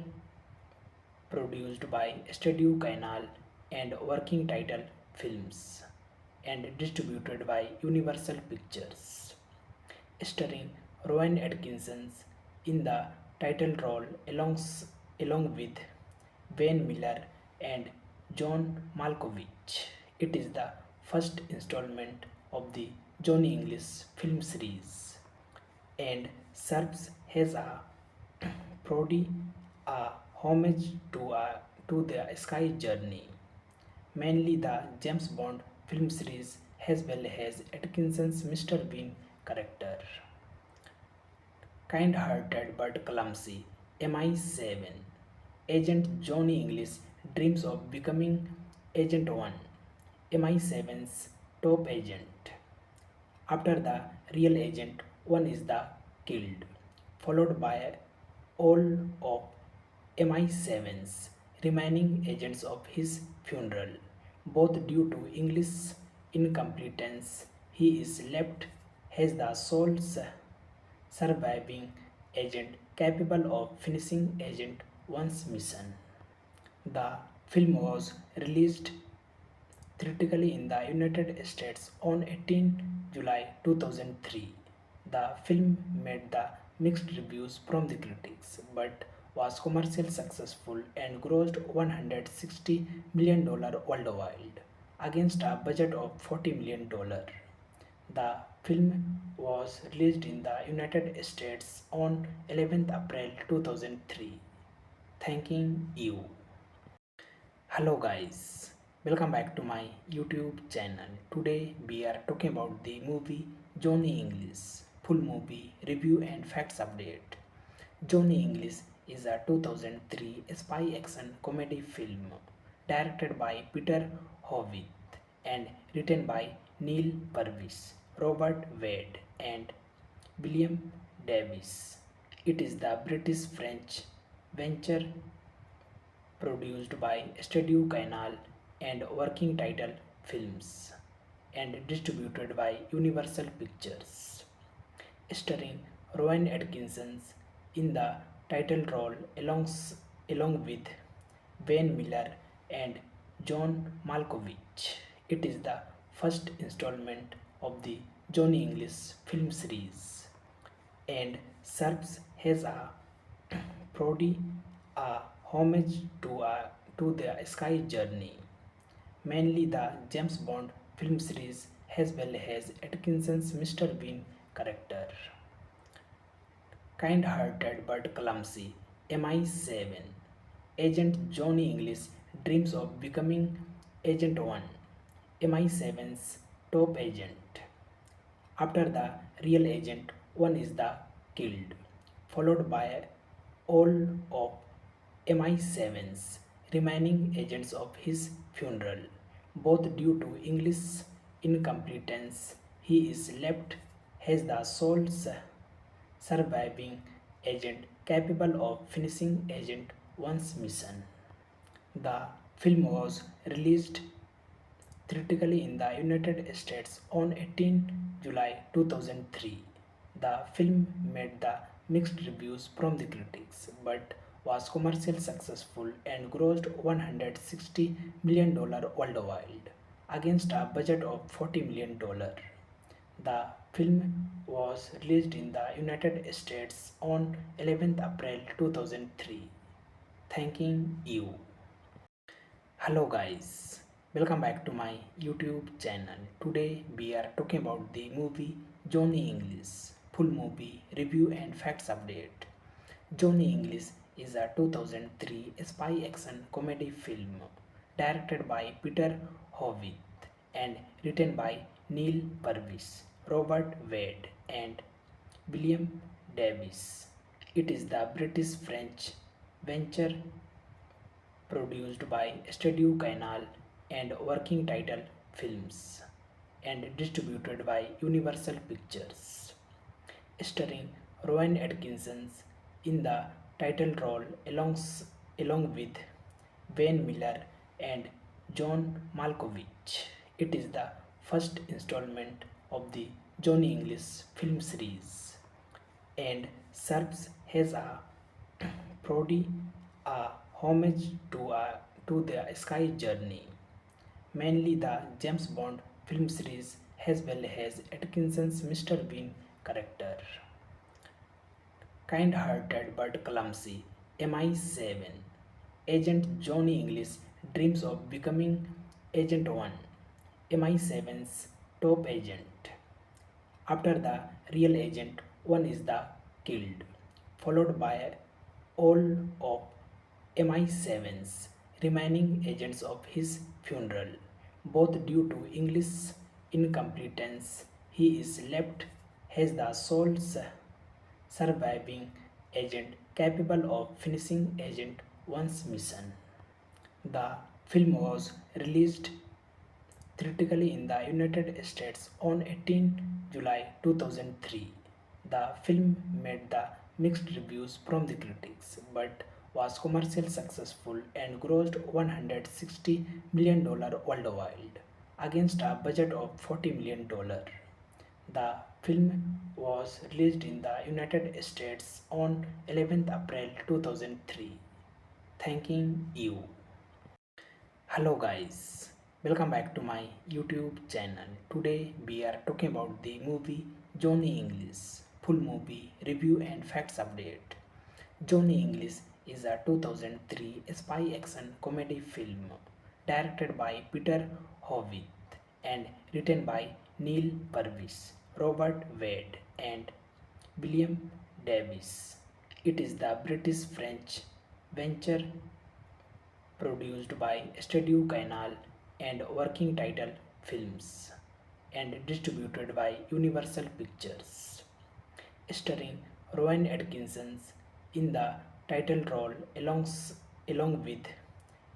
A: produced by Studio Canal and Working Title Films and distributed by Universal Pictures, starring Rowan Atkinson in the title role along with Wayne Miller and John Malkovich. It is the first installment of the Johnny English film series and serves as a parody, a homage to the Sky Journey, mainly the James Bond film series as well as Atkinson's Mr. Bean character. Kind-hearted but clumsy, MI7 agent Johnny English dreams of becoming Agent 1, MI7's top agent. After the real agent 1 is the killed, followed by all of MI7's remaining agents of his funeral. Both due to English incompetence, he is left as the sole surviving agent capable of finishing Agent 1's mission. The film was released theatrically in the United States on 18 July 2003. The film made the mixed reviews from the critics but was commercially successful and grossed $160 million worldwide against a budget of $40 million. The film was released in the United States on 11th April 2003. Thanking you. Hello guys, welcome back to my YouTube channel. Today we are talking about the movie Johnny English, full movie review and facts update. Johnny English is a 2003 spy action comedy film directed by Peter Howitt and written by Neil Purvis, Robert Wade, and William Davis. It is the British French venture produced by Studio Canal and Working Title Films and distributed by Universal Pictures, starring Rowan Atkinson in the title role along with Wayne Miller and John Malkovich. It is the first installment of the Johnny English film series and serves as a parody, a homage to the Sky Journey, mainly the James Bond film series as well as Atkinson's Mr. Bean character. Kind-hearted but clumsy, MI7 Agent Johnny English dreams of becoming Agent 1, MI7's top agent. After the real agent 1 is the killed, followed by all of MI7's remaining agents of his funeral. Both due to English incompetence, he is left as the sole surviving agent capable of finishing Agent 1's mission. The film was released theatrically in the United States on 18 July 2003. The film made the mixed reviews from the critics but was commercially successful and grossed $160 million worldwide against a budget of $40 million. The film was released in the United States on 11th April 2003. Thanking you. Hello guys, welcome back to my YouTube channel. Today we are talking about the movie Johnny English, full movie review and facts update. Johnny English is a 2003 spy action comedy film directed by Peter Howitt and written by Neil Purvis, Robert Wade and William Davis. It is the British-French venture produced by Studio Canal and Working Title Films and distributed by Universal Pictures, starring Rowan Atkinson in the title role along with Wayne Miller and John Malkovich. It is the first installment of the Johnny English film series and serves as a parody, a homage to the Sky Journey, mainly the James Bond film series as well as Atkinson's Mr. Bean character. Kind-hearted but clumsy, MI7 Agent Johnny English dreams of becoming Agent 1, MI7's top agent. After the real agent 1 is the killed, followed by all of MI7's remaining agents of his funeral. Both due to English incompetence, he is left as the sole surviving agent capable of finishing Agent 1's mission. The film was released theatrically in the United States on 18 July 2003. The film made the mixed reviews from the critics but was commercially successful and grossed $160 million worldwide against a budget of $40 million. The film was released in the United States on 11th April 2003. Thanking you. Hello guys, welcome back to my YouTube channel. Today we are talking about the movie Johnny English, full movie review and facts update. Johnny English is a 2003 spy action comedy film directed by Peter Howitt and written by Neil Purvis, Robert Wade and William Davis. It is the British-French venture produced by Studio Canal and Working Title Films and distributed by Universal Pictures, starring Rowan Atkinson in the title role along with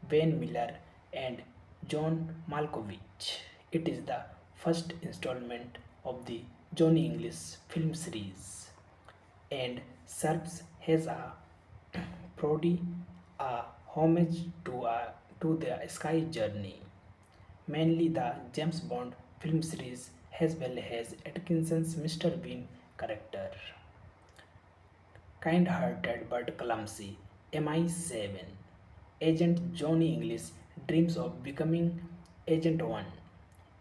A: Wayne Miller and John Malkovich. It is the first installment of the Johnny English film series and serves as a parody, a homage to the Sky Journey, mainly the James Bond film series as well as Atkinson's Mr. Bean character. Kind-hearted but clumsy, MI7 Agent Johnny English dreams of becoming Agent 1,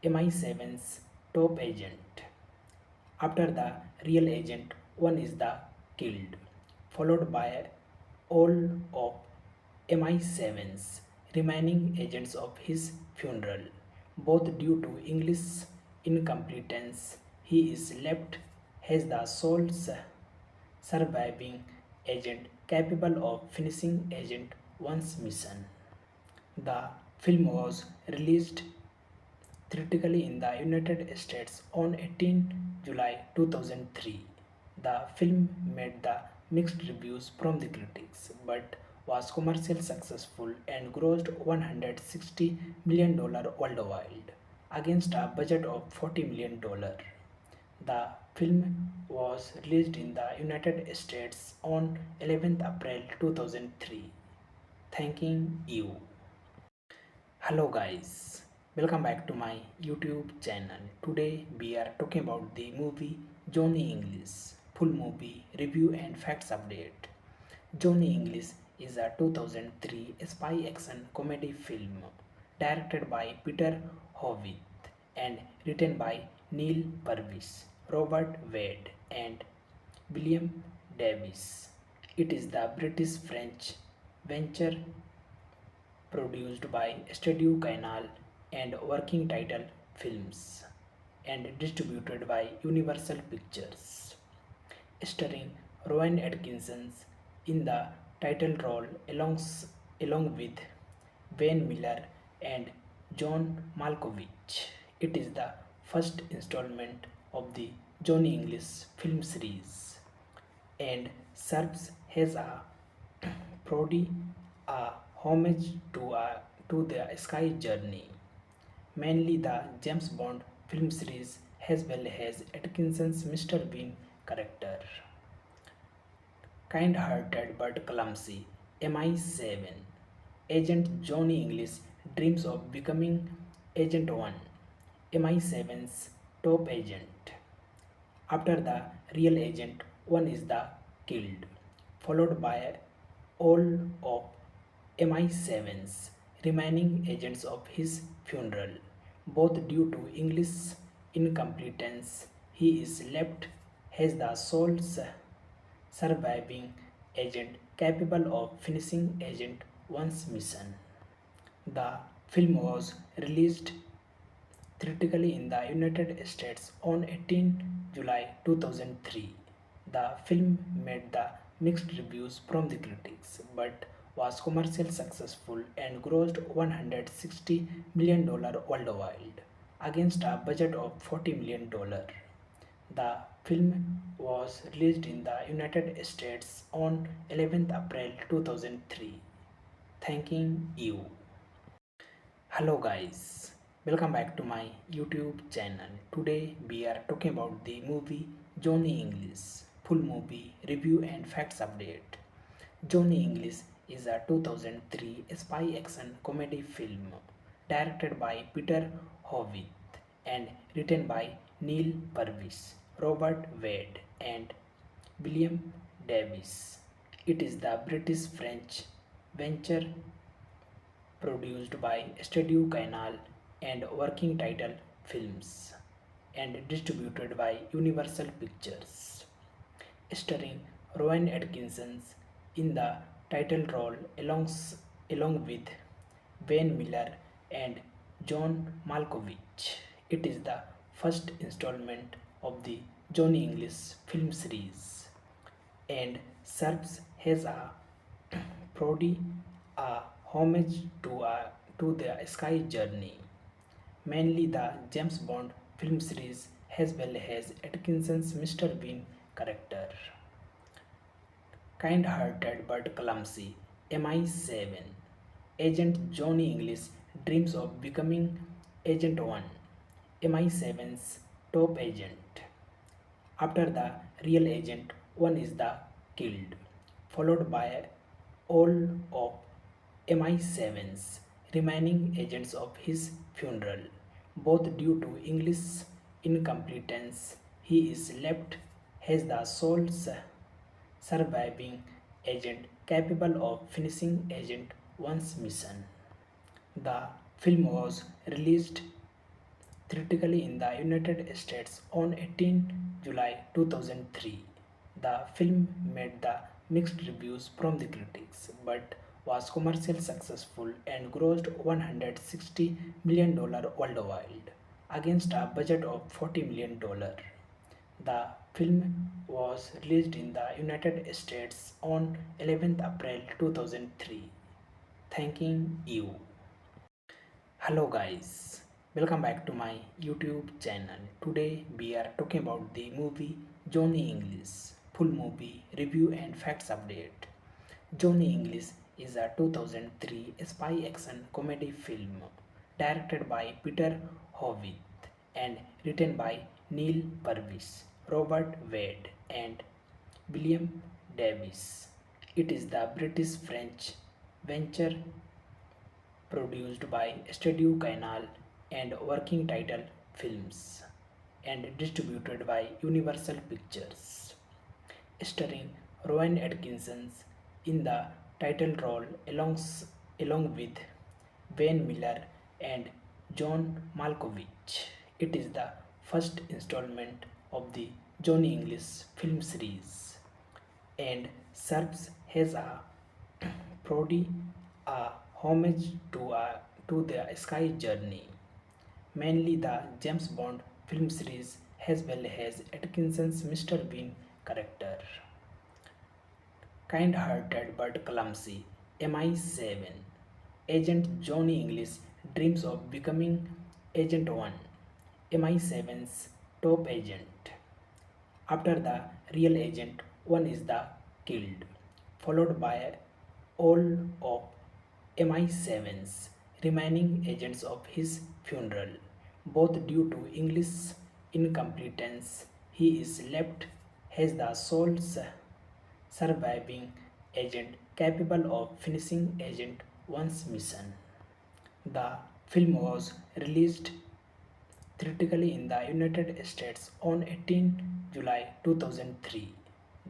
A: MI7's top agent. After the real agent, one is the killed, followed by all of MI7's remaining agents of his funeral. Both due to English incompetence, he is left as the sole surviving agent capable of finishing Agent 1's mission. The film was released theatrically in the United States on 18 July 2003. The film made the mixed reviews from the critics but was commercially successful and grossed $160 million worldwide against a budget of $40 million. The film was released in the United States on 11th April 2003. Thanking you. Hello guys, welcome back to my YouTube channel. Today we are talking about the movie Johnny English, full movie review and facts update. Johnny English is a 2003 spy action comedy film directed by Peter Hovitt and written by Neil Purvis, Robert Wade and William Davis. It is the British-French venture produced by Studio Canal and Working Title Films and distributed by Universal Pictures, starring Rowan Atkinson in the title role along with Wayne Miller and John Malkovich. It is the first installment of the Johnny English film series and serves as a parody, a homage to the Sky Journey, mainly the James Bond film series as well as Atkinson's Mr. Bean character. Kind-hearted but clumsy, MI7 agent Johnny English dreams of becoming Agent 1, MI7's top agent. After the real agent, one is the killed, followed by all of MI7's remaining agents of his funeral. Both due to English incompetence, he is left as the sole surviving agent capable of finishing Agent 1's mission. The film was released theatrically in the United States on 18 July 2003. The film made the mixed reviews from the critics but was commercially successful and grossed $160 million worldwide against a budget of $40 million. The film was released in the United States on 11th April 2003. Thanking you. Hello guys, welcome back to my YouTube channel. Today we are talking about the movie Johnny English, full movie review and facts update. Johnny English is a 2003 spy action comedy film directed by Peter Hovitt and written by Neil Purvis, Robert Wade and William Davis. It is the British-French venture produced by Studio Canal and Working Title Films and distributed by Universal Pictures, starring Rowan Atkinson in the title role along with Wayne Miller and John Malkovich. It is the first installment of the Johnny English film series and serves as a parody, a homage to the Sky Journey, mainly the James Bond film series as well as Atkinson's Mr. Bean character. Kind-hearted but clumsy, MI7 agent Johnny English dreams of becoming Agent 1, MI7's top agent. After the real agent, one is the killed, followed by all of MI7's remaining agents of his funeral. Both due to English incompetence, he is left as the sole surviving agent capable of finishing Agent 1's mission. The film was released theatrically in the United States on 18 July 2003. The film made the mixed reviews from the critics but was commercially successful and grossed $160 million worldwide against a budget of $40 million. The film was released in the United States on 11th April 2003. Thanking you. Hello guys, welcome back to my YouTube channel. Today we are talking about the movie Johnny English, full movie review and facts update. Johnny English is a 2003 spy action comedy film directed by Peter Hovitt and written by Neil Purvis, Robert Wade and William Davis. It is the British-French venture produced by Studio Canal and Working Title Films and distributed by Universal Pictures, starring Rowan Atkinson in the title role along with Wayne Miller and John Malkovich. It is the first installment of the Johnny English film series and serves as a parody, a homage to the Sky Journey, mainly the James Bond film series, as well as Atkinson's Mr. Bean character. Kind-hearted but clumsy, MI7 agent Johnny English dreams of becoming Agent 1, MI7's top agent. After the real agent, one is the killed, followed by all of MI7's remaining agents of his funeral. Both due to English incompetence, he is left as the sole surviving agent capable of finishing Agent 1's mission. The film was released theatrically in the United States on 18 July 2003.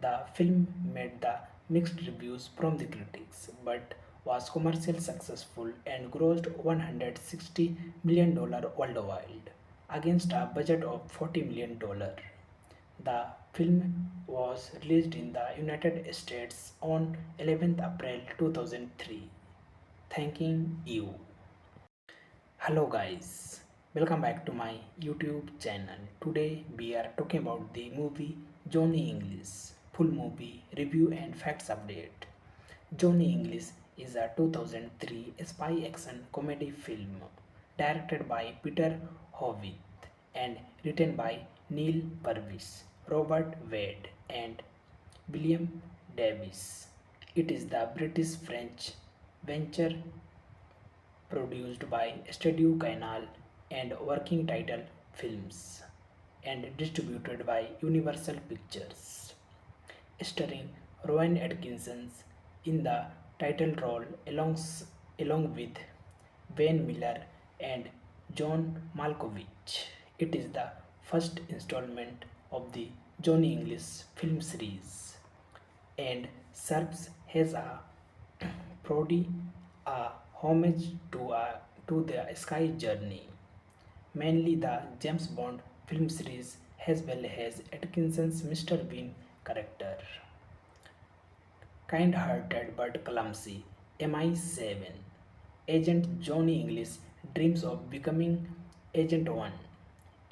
A: The film made the mixed reviews from the critics but was commercially successful and grossed $160 million worldwide against a budget of $40 million. The film was released in the United States on 11th April 2003. Thanking you. Hello guys, welcome back to my YouTube channel. Today we are talking about the movie Johnny English, full movie review and facts update. Johnny English is a 2003 spy action comedy film directed by Peter Hovitt and written by Neil Purvis, Robert Wade and William Davis. It is the British-French venture produced by Studio Canal and Working Title Films and distributed by Universal Pictures, starring Rowan Atkinson in the title role along with Wayne Miller and John Malkovich. It is the first installment of the Johnny English film series and serves as a parody, a homage to the Sky Journey, mainly the James Bond film series, as well as Atkinson's Mr. Bean character. Kind-hearted but clumsy, MI7 agent Johnny English dreams of becoming Agent 1,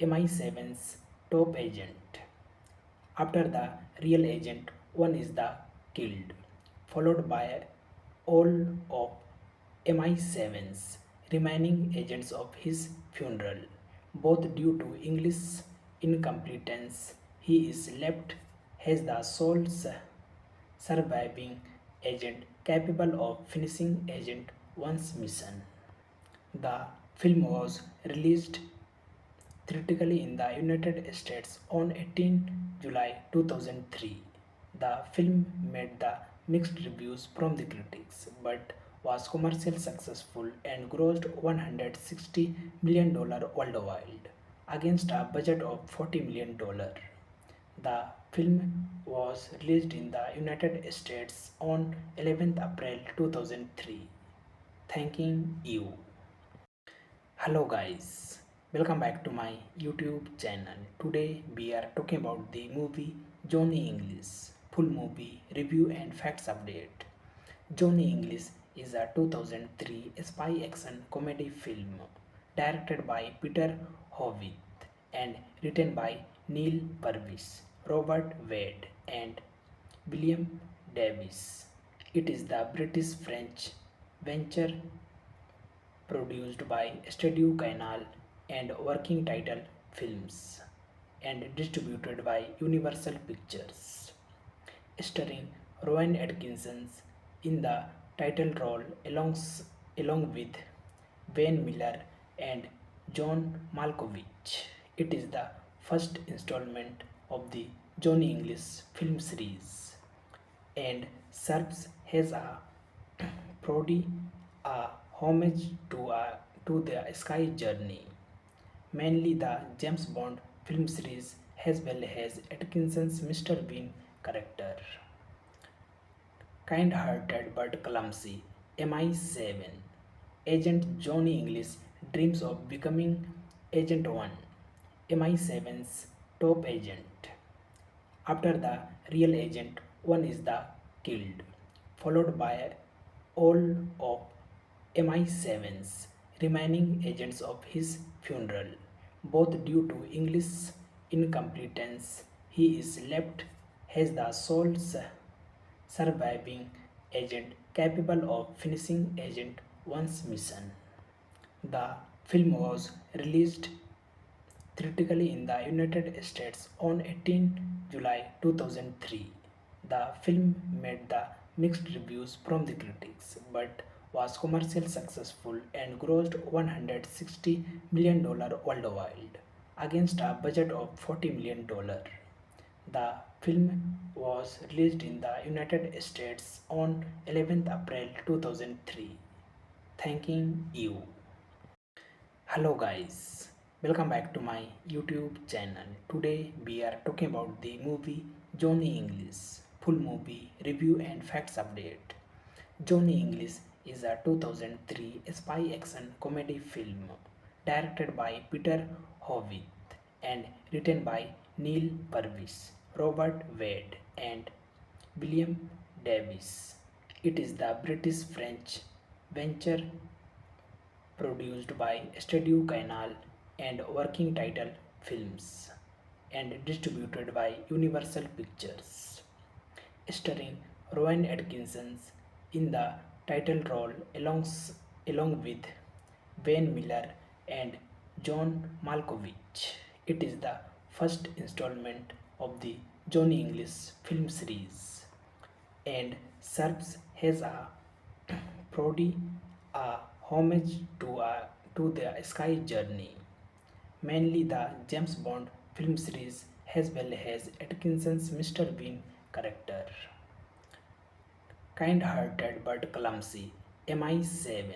A: MI7's top agent. After the real agent, one is the killed, followed by all of MI7's remaining agents of his funeral. Both due to English incompetence, he is left as the sole surviving agent capable of finishing Agent 1's mission. The film was released theatrically in the United States on 18 July 2003. The film made the mixed reviews from the critics but was commercially successful and grossed $160 million worldwide against a budget of $40 million. The film was released in the United States on 11th April 2003. Thanking you. Hello guys, Welcome back to my YouTube channel. Today we are talking about the movie Johnny English. Full movie review and facts update. Johnny English is a 2003 spy action comedy film directed by Peter Howitt and written by Neil Purvis, Robert Wade, and William Davis. It is the British French venture produced by Studio Canal and Working Title Films and distributed by Universal Pictures, starring Rowan Atkinson in the title role along with Wayne Miller and John Malkovich. It is the first installment of the Johnny English film series and serves as a parody, a homage to the Sky Journey, mainly the James Bond film series, as well as Atkinson's Mr. Bean character. Kind-hearted but clumsy, MI7 agent Johnny English dreams of becoming Agent 1, MI7's top agent. After the real agent 1 is the killed, followed by all of MI7's remaining agents of his funeral. Both due to English incompetence, he is left as the sole surviving agent capable of finishing Agent 1's mission. The film was released theatrically in the United States on 18 July 2003. The film made the mixed reviews from the critics but was commercially successful and grossed $160 million worldwide against a budget of $40 million. The film was released in the United States on 11th April 2003. Thanking you. Hello guys, welcome back to my YouTube channel. Today we are talking about the movie Johnny English. Full movie review and facts update. Johnny English is a 2003 spy action comedy film directed by Peter Howitt and written by Neil Purvis, Robert Wade, and William Davis. It is the British French venture produced by Studio Canal and Working Title Films and distributed by Universal Pictures, starring Rowan Atkinson in the title role along with Wayne Miller and John Malkovich. It is the first installment of the Johnny English film series and serves as a parody, a homage to the Sky Journey, mainly the James Bond film series, as well as Atkinson's Mr. Bean character. Kind-hearted but clumsy, MI7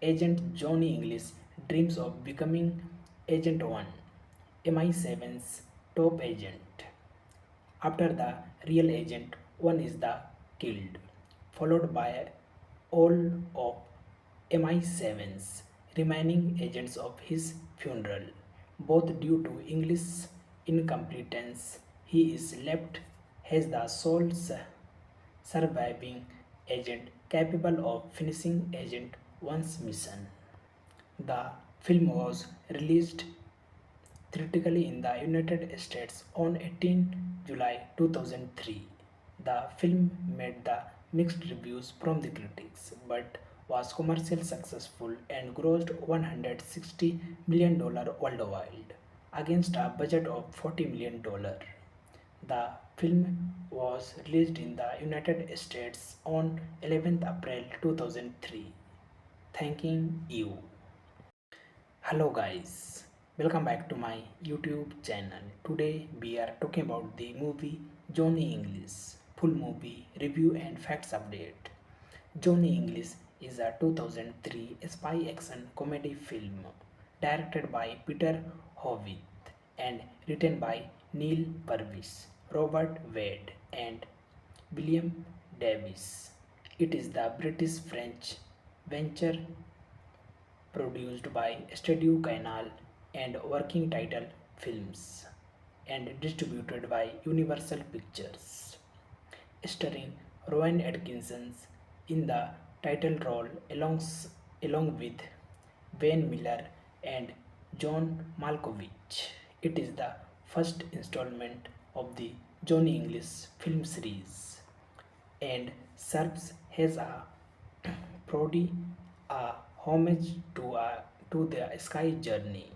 A: agent Johnny English dreams of becoming Agent 1, MI7's top agent. After the real agent 1 is the killed, followed by all of MI7's remaining agents of his funeral. Both due to English incompetence, he is left as the sole surviving agent capable of finishing Agent 1's mission. The film was released theatrically in the United States on 18 July 2003. The film made the mixed reviews from the critics but was commercially successful and grossed $160 million worldwide against a budget of $40 million. The film was released in the United States on 11th April 2003. Thanking you. Hello guys, welcome back to my YouTube channel. Today we are talking about the movie Johnny English. Full movie review and facts update. Johnny English is a 2003 spy action comedy film directed by Peter Howitt and written by Neil Purvis, Robert Wade, and William Davis. It is the British French venture produced by Studio Canal and working title films and distributed by Universal Pictures, starring Rowan Atkinson in the title role along with Wayne Miller and John Malkovich. It is the first installment of the Johnny English film series and serves as a parody, a homage to the Sky Journey,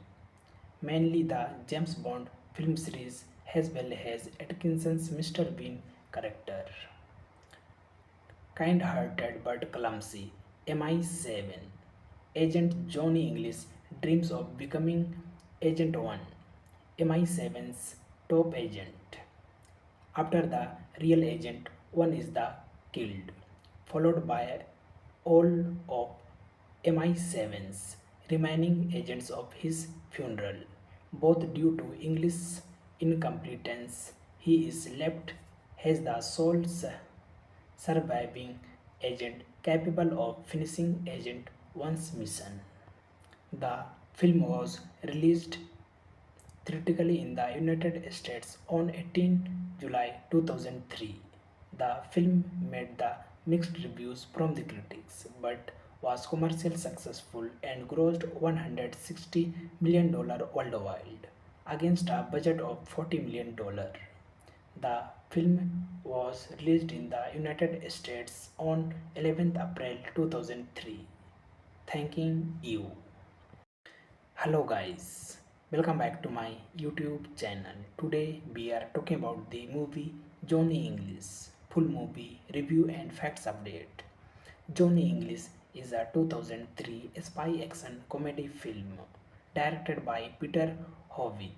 A: mainly the James Bond film series as well as Atkinson's Mr. Bean character. Kind-hearted but clumsy, MI7 Agent Johnny English dreams of becoming Agent 1, MI7's top agent. After the real agent 1 is the killed, followed by all of MI7's remaining agents of his funeral. Both due to English incompetence, he is left as the sole surviving agent capable of finishing Agent 1's mission. The film was released theatrically in the United States on 18 July 2003. The film made the mixed reviews from the critics but was commercially successful and grossed $160 million worldwide against a budget of $40 million. The film was released in the United States on 11th April 2003. Thanking you. Hello guys, welcome back to my YouTube channel. Today we are talking about the movie Johnny English, full movie review and facts update. Johnny English is a 2003 spy action comedy film directed by Peter Howitt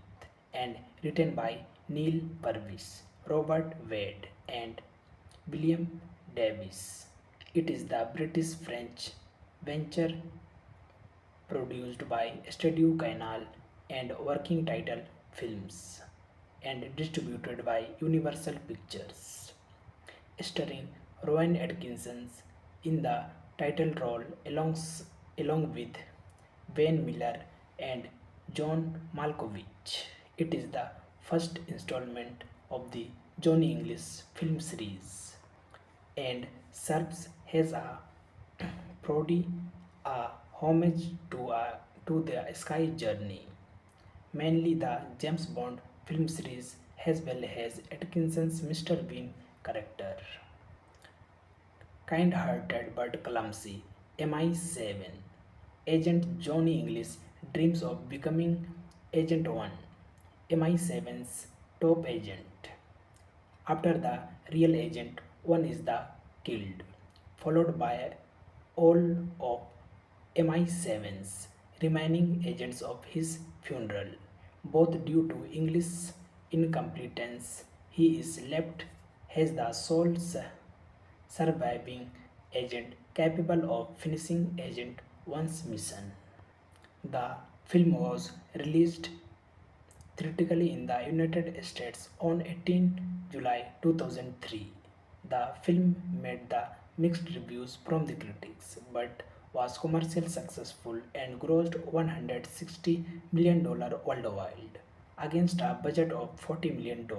A: and written by Neil Purvis, Robert Wade, and William Davis. It is the British French venture produced by Studio Canal and Working Title Films and distributed by Universal Pictures, starring Rowan Atkinson in the title role along with Wayne Miller and John Malkovich. It is the first installment of the Johnny English film series and serves as a parody, a homage to the Sky Journey, mainly the James Bond film series as well as Atkinson's Mr. Bean character. Kind-hearted but clumsy, MI7 Agent Johnny English dreams of becoming Agent 1, MI7's top agent. After the real agent 1 is the killed, followed by all of MI7's remaining agents of his funeral. Both due to English incompetence, he is left as the sole surviving agent capable of finishing Agent 1's mission. The film was released theatrically in the United States on 18 July 2003. The film made the mixed reviews from the critics but was commercially successful and grossed $160 million worldwide against a budget of $40 million.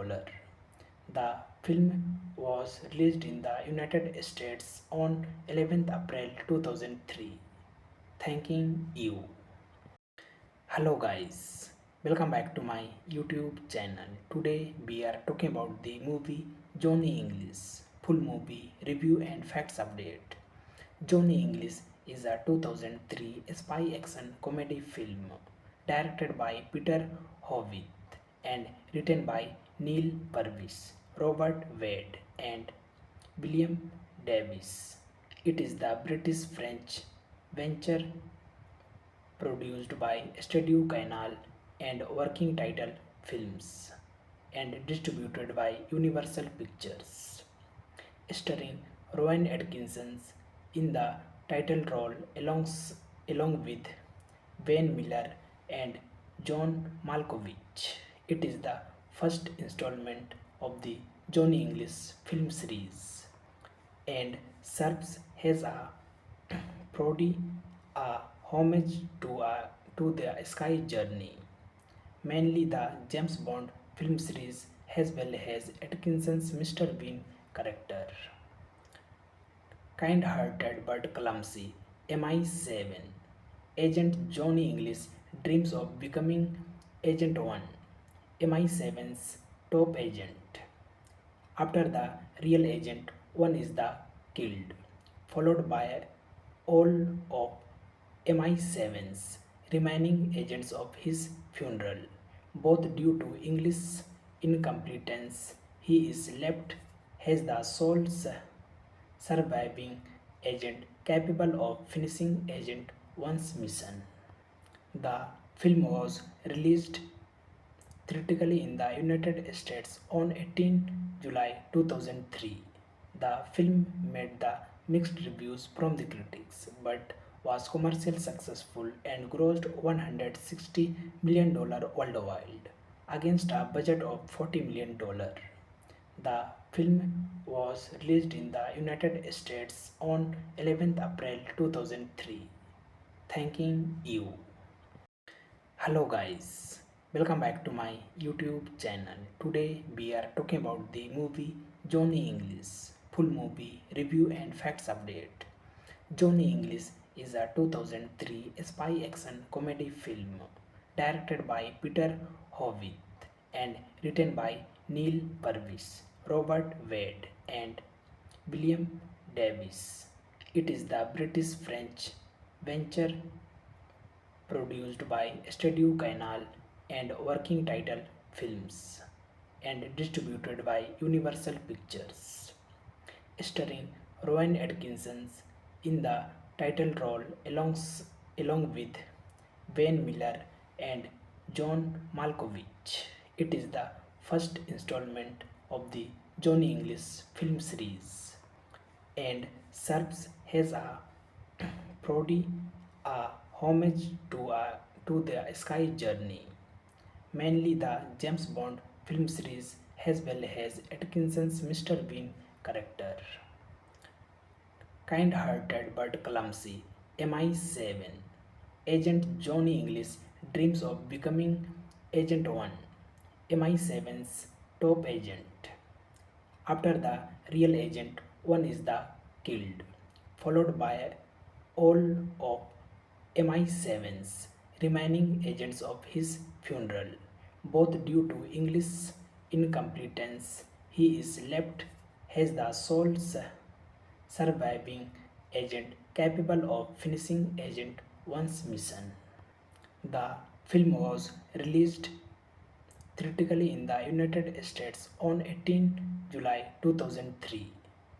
A: The film was released in the United States on 11th April 2003. Thanking you. Hello guys, welcome back to my YouTube channel. Today we are talking about the movie Johnny English, full movie review and facts update. Johnny English is a 2003 spy action comedy film directed by Peter Howitt and written by Neil Purvis, Robert Wade, and William Davis. It is the British French venture produced by Studio Canal and Working Title Films and distributed by Universal Pictures, starring Rowan Atkinson in the title role along with Wayne Miller and John Malkovich. It is the first installment of the Johnny English film series and serves as a parody, a homage to the Sky Journey, mainly the James Bond film series as well as Atkinson's Mr. Bean character. Kind-hearted but clumsy, MI7. Agent Johnny English dreams of becoming Agent 1, MI7's top agent. After the real agent 1 is the killed, followed by all of MI7's remaining agents of his funeral. Both due to English incompetence, he is left as the sole surviving agent capable of finishing Agent 1's mission. The film was released theatrically in the United States on 18 July 2003. The film made the mixed reviews from the critics but was commercially successful and grossed $160 million worldwide against a budget of $40 million. The film was released in the United States on 11th April 2003. Thanking you. Hello guys, welcome back to my YouTube channel. Today we are talking about the movie Johnny English, full movie review and facts update. Johnny English is a 2003 spy action comedy film directed by Peter Howitt and written by Neil Purvis, Robert Wade and William Davis. It is the British-French venture produced by Studio Canal and Working Title Films and distributed by Universal Pictures, starring Rowan Atkinson in the title role along with Wayne Miller and John Malkovich. It is the first installment of the Johnny English film series and serves as a parody, a homage to the Sky Journey, mainly the James Bond film series as well as Atkinson's Mr. Bean character. Kind-hearted but clumsy, MI7. Agent Johnny English dreams of becoming Agent 1, MI7's top agent. After the real agent 1 is the killed, followed by all of MI7's remaining agents of his funeral. Both due to English incompetence, he is left as the sole surviving agent capable of finishing Agent 1's mission. The film was released theatrically in the United States on 18 July 2003.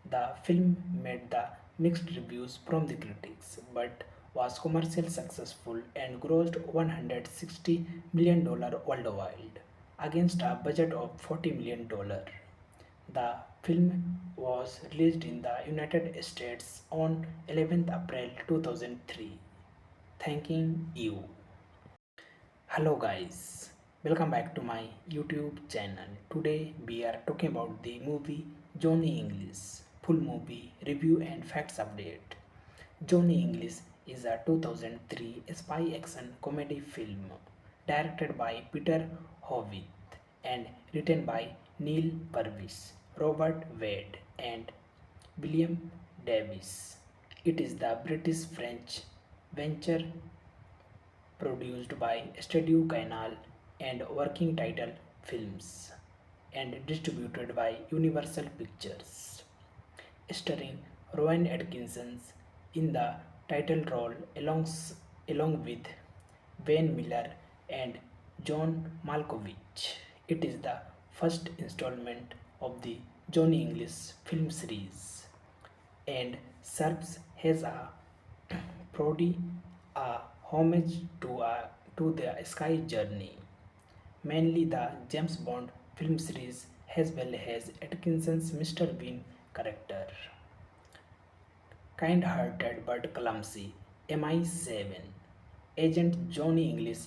A: The film made the mixed reviews from the critics but was commercially successful and grossed $160 million worldwide against a budget of $40 million. The film was released in the United States on 11th April 2003. Thanking you. Hello guys, welcome back to my YouTube channel. Today we are talking about the movie Johnny English, full movie review and facts update. Johnny English is a 2003 spy action comedy film directed by Peter Howitt and written by Neil Purvis, Robert Wade and William Davis. It is the British-French venture produced by Studio Canal and Working Title Films and distributed by Universal Pictures, starring Rowan Atkinson in the title role along with Wayne Miller and John Malkovich. It is the first installment of the Johnny English film series and serves as a parody, a homage to the Sky Journey, mainly the James Bond film series as well as Atkinson's Mr. Bean character. Kind-hearted but clumsy, MI7. Agent Johnny English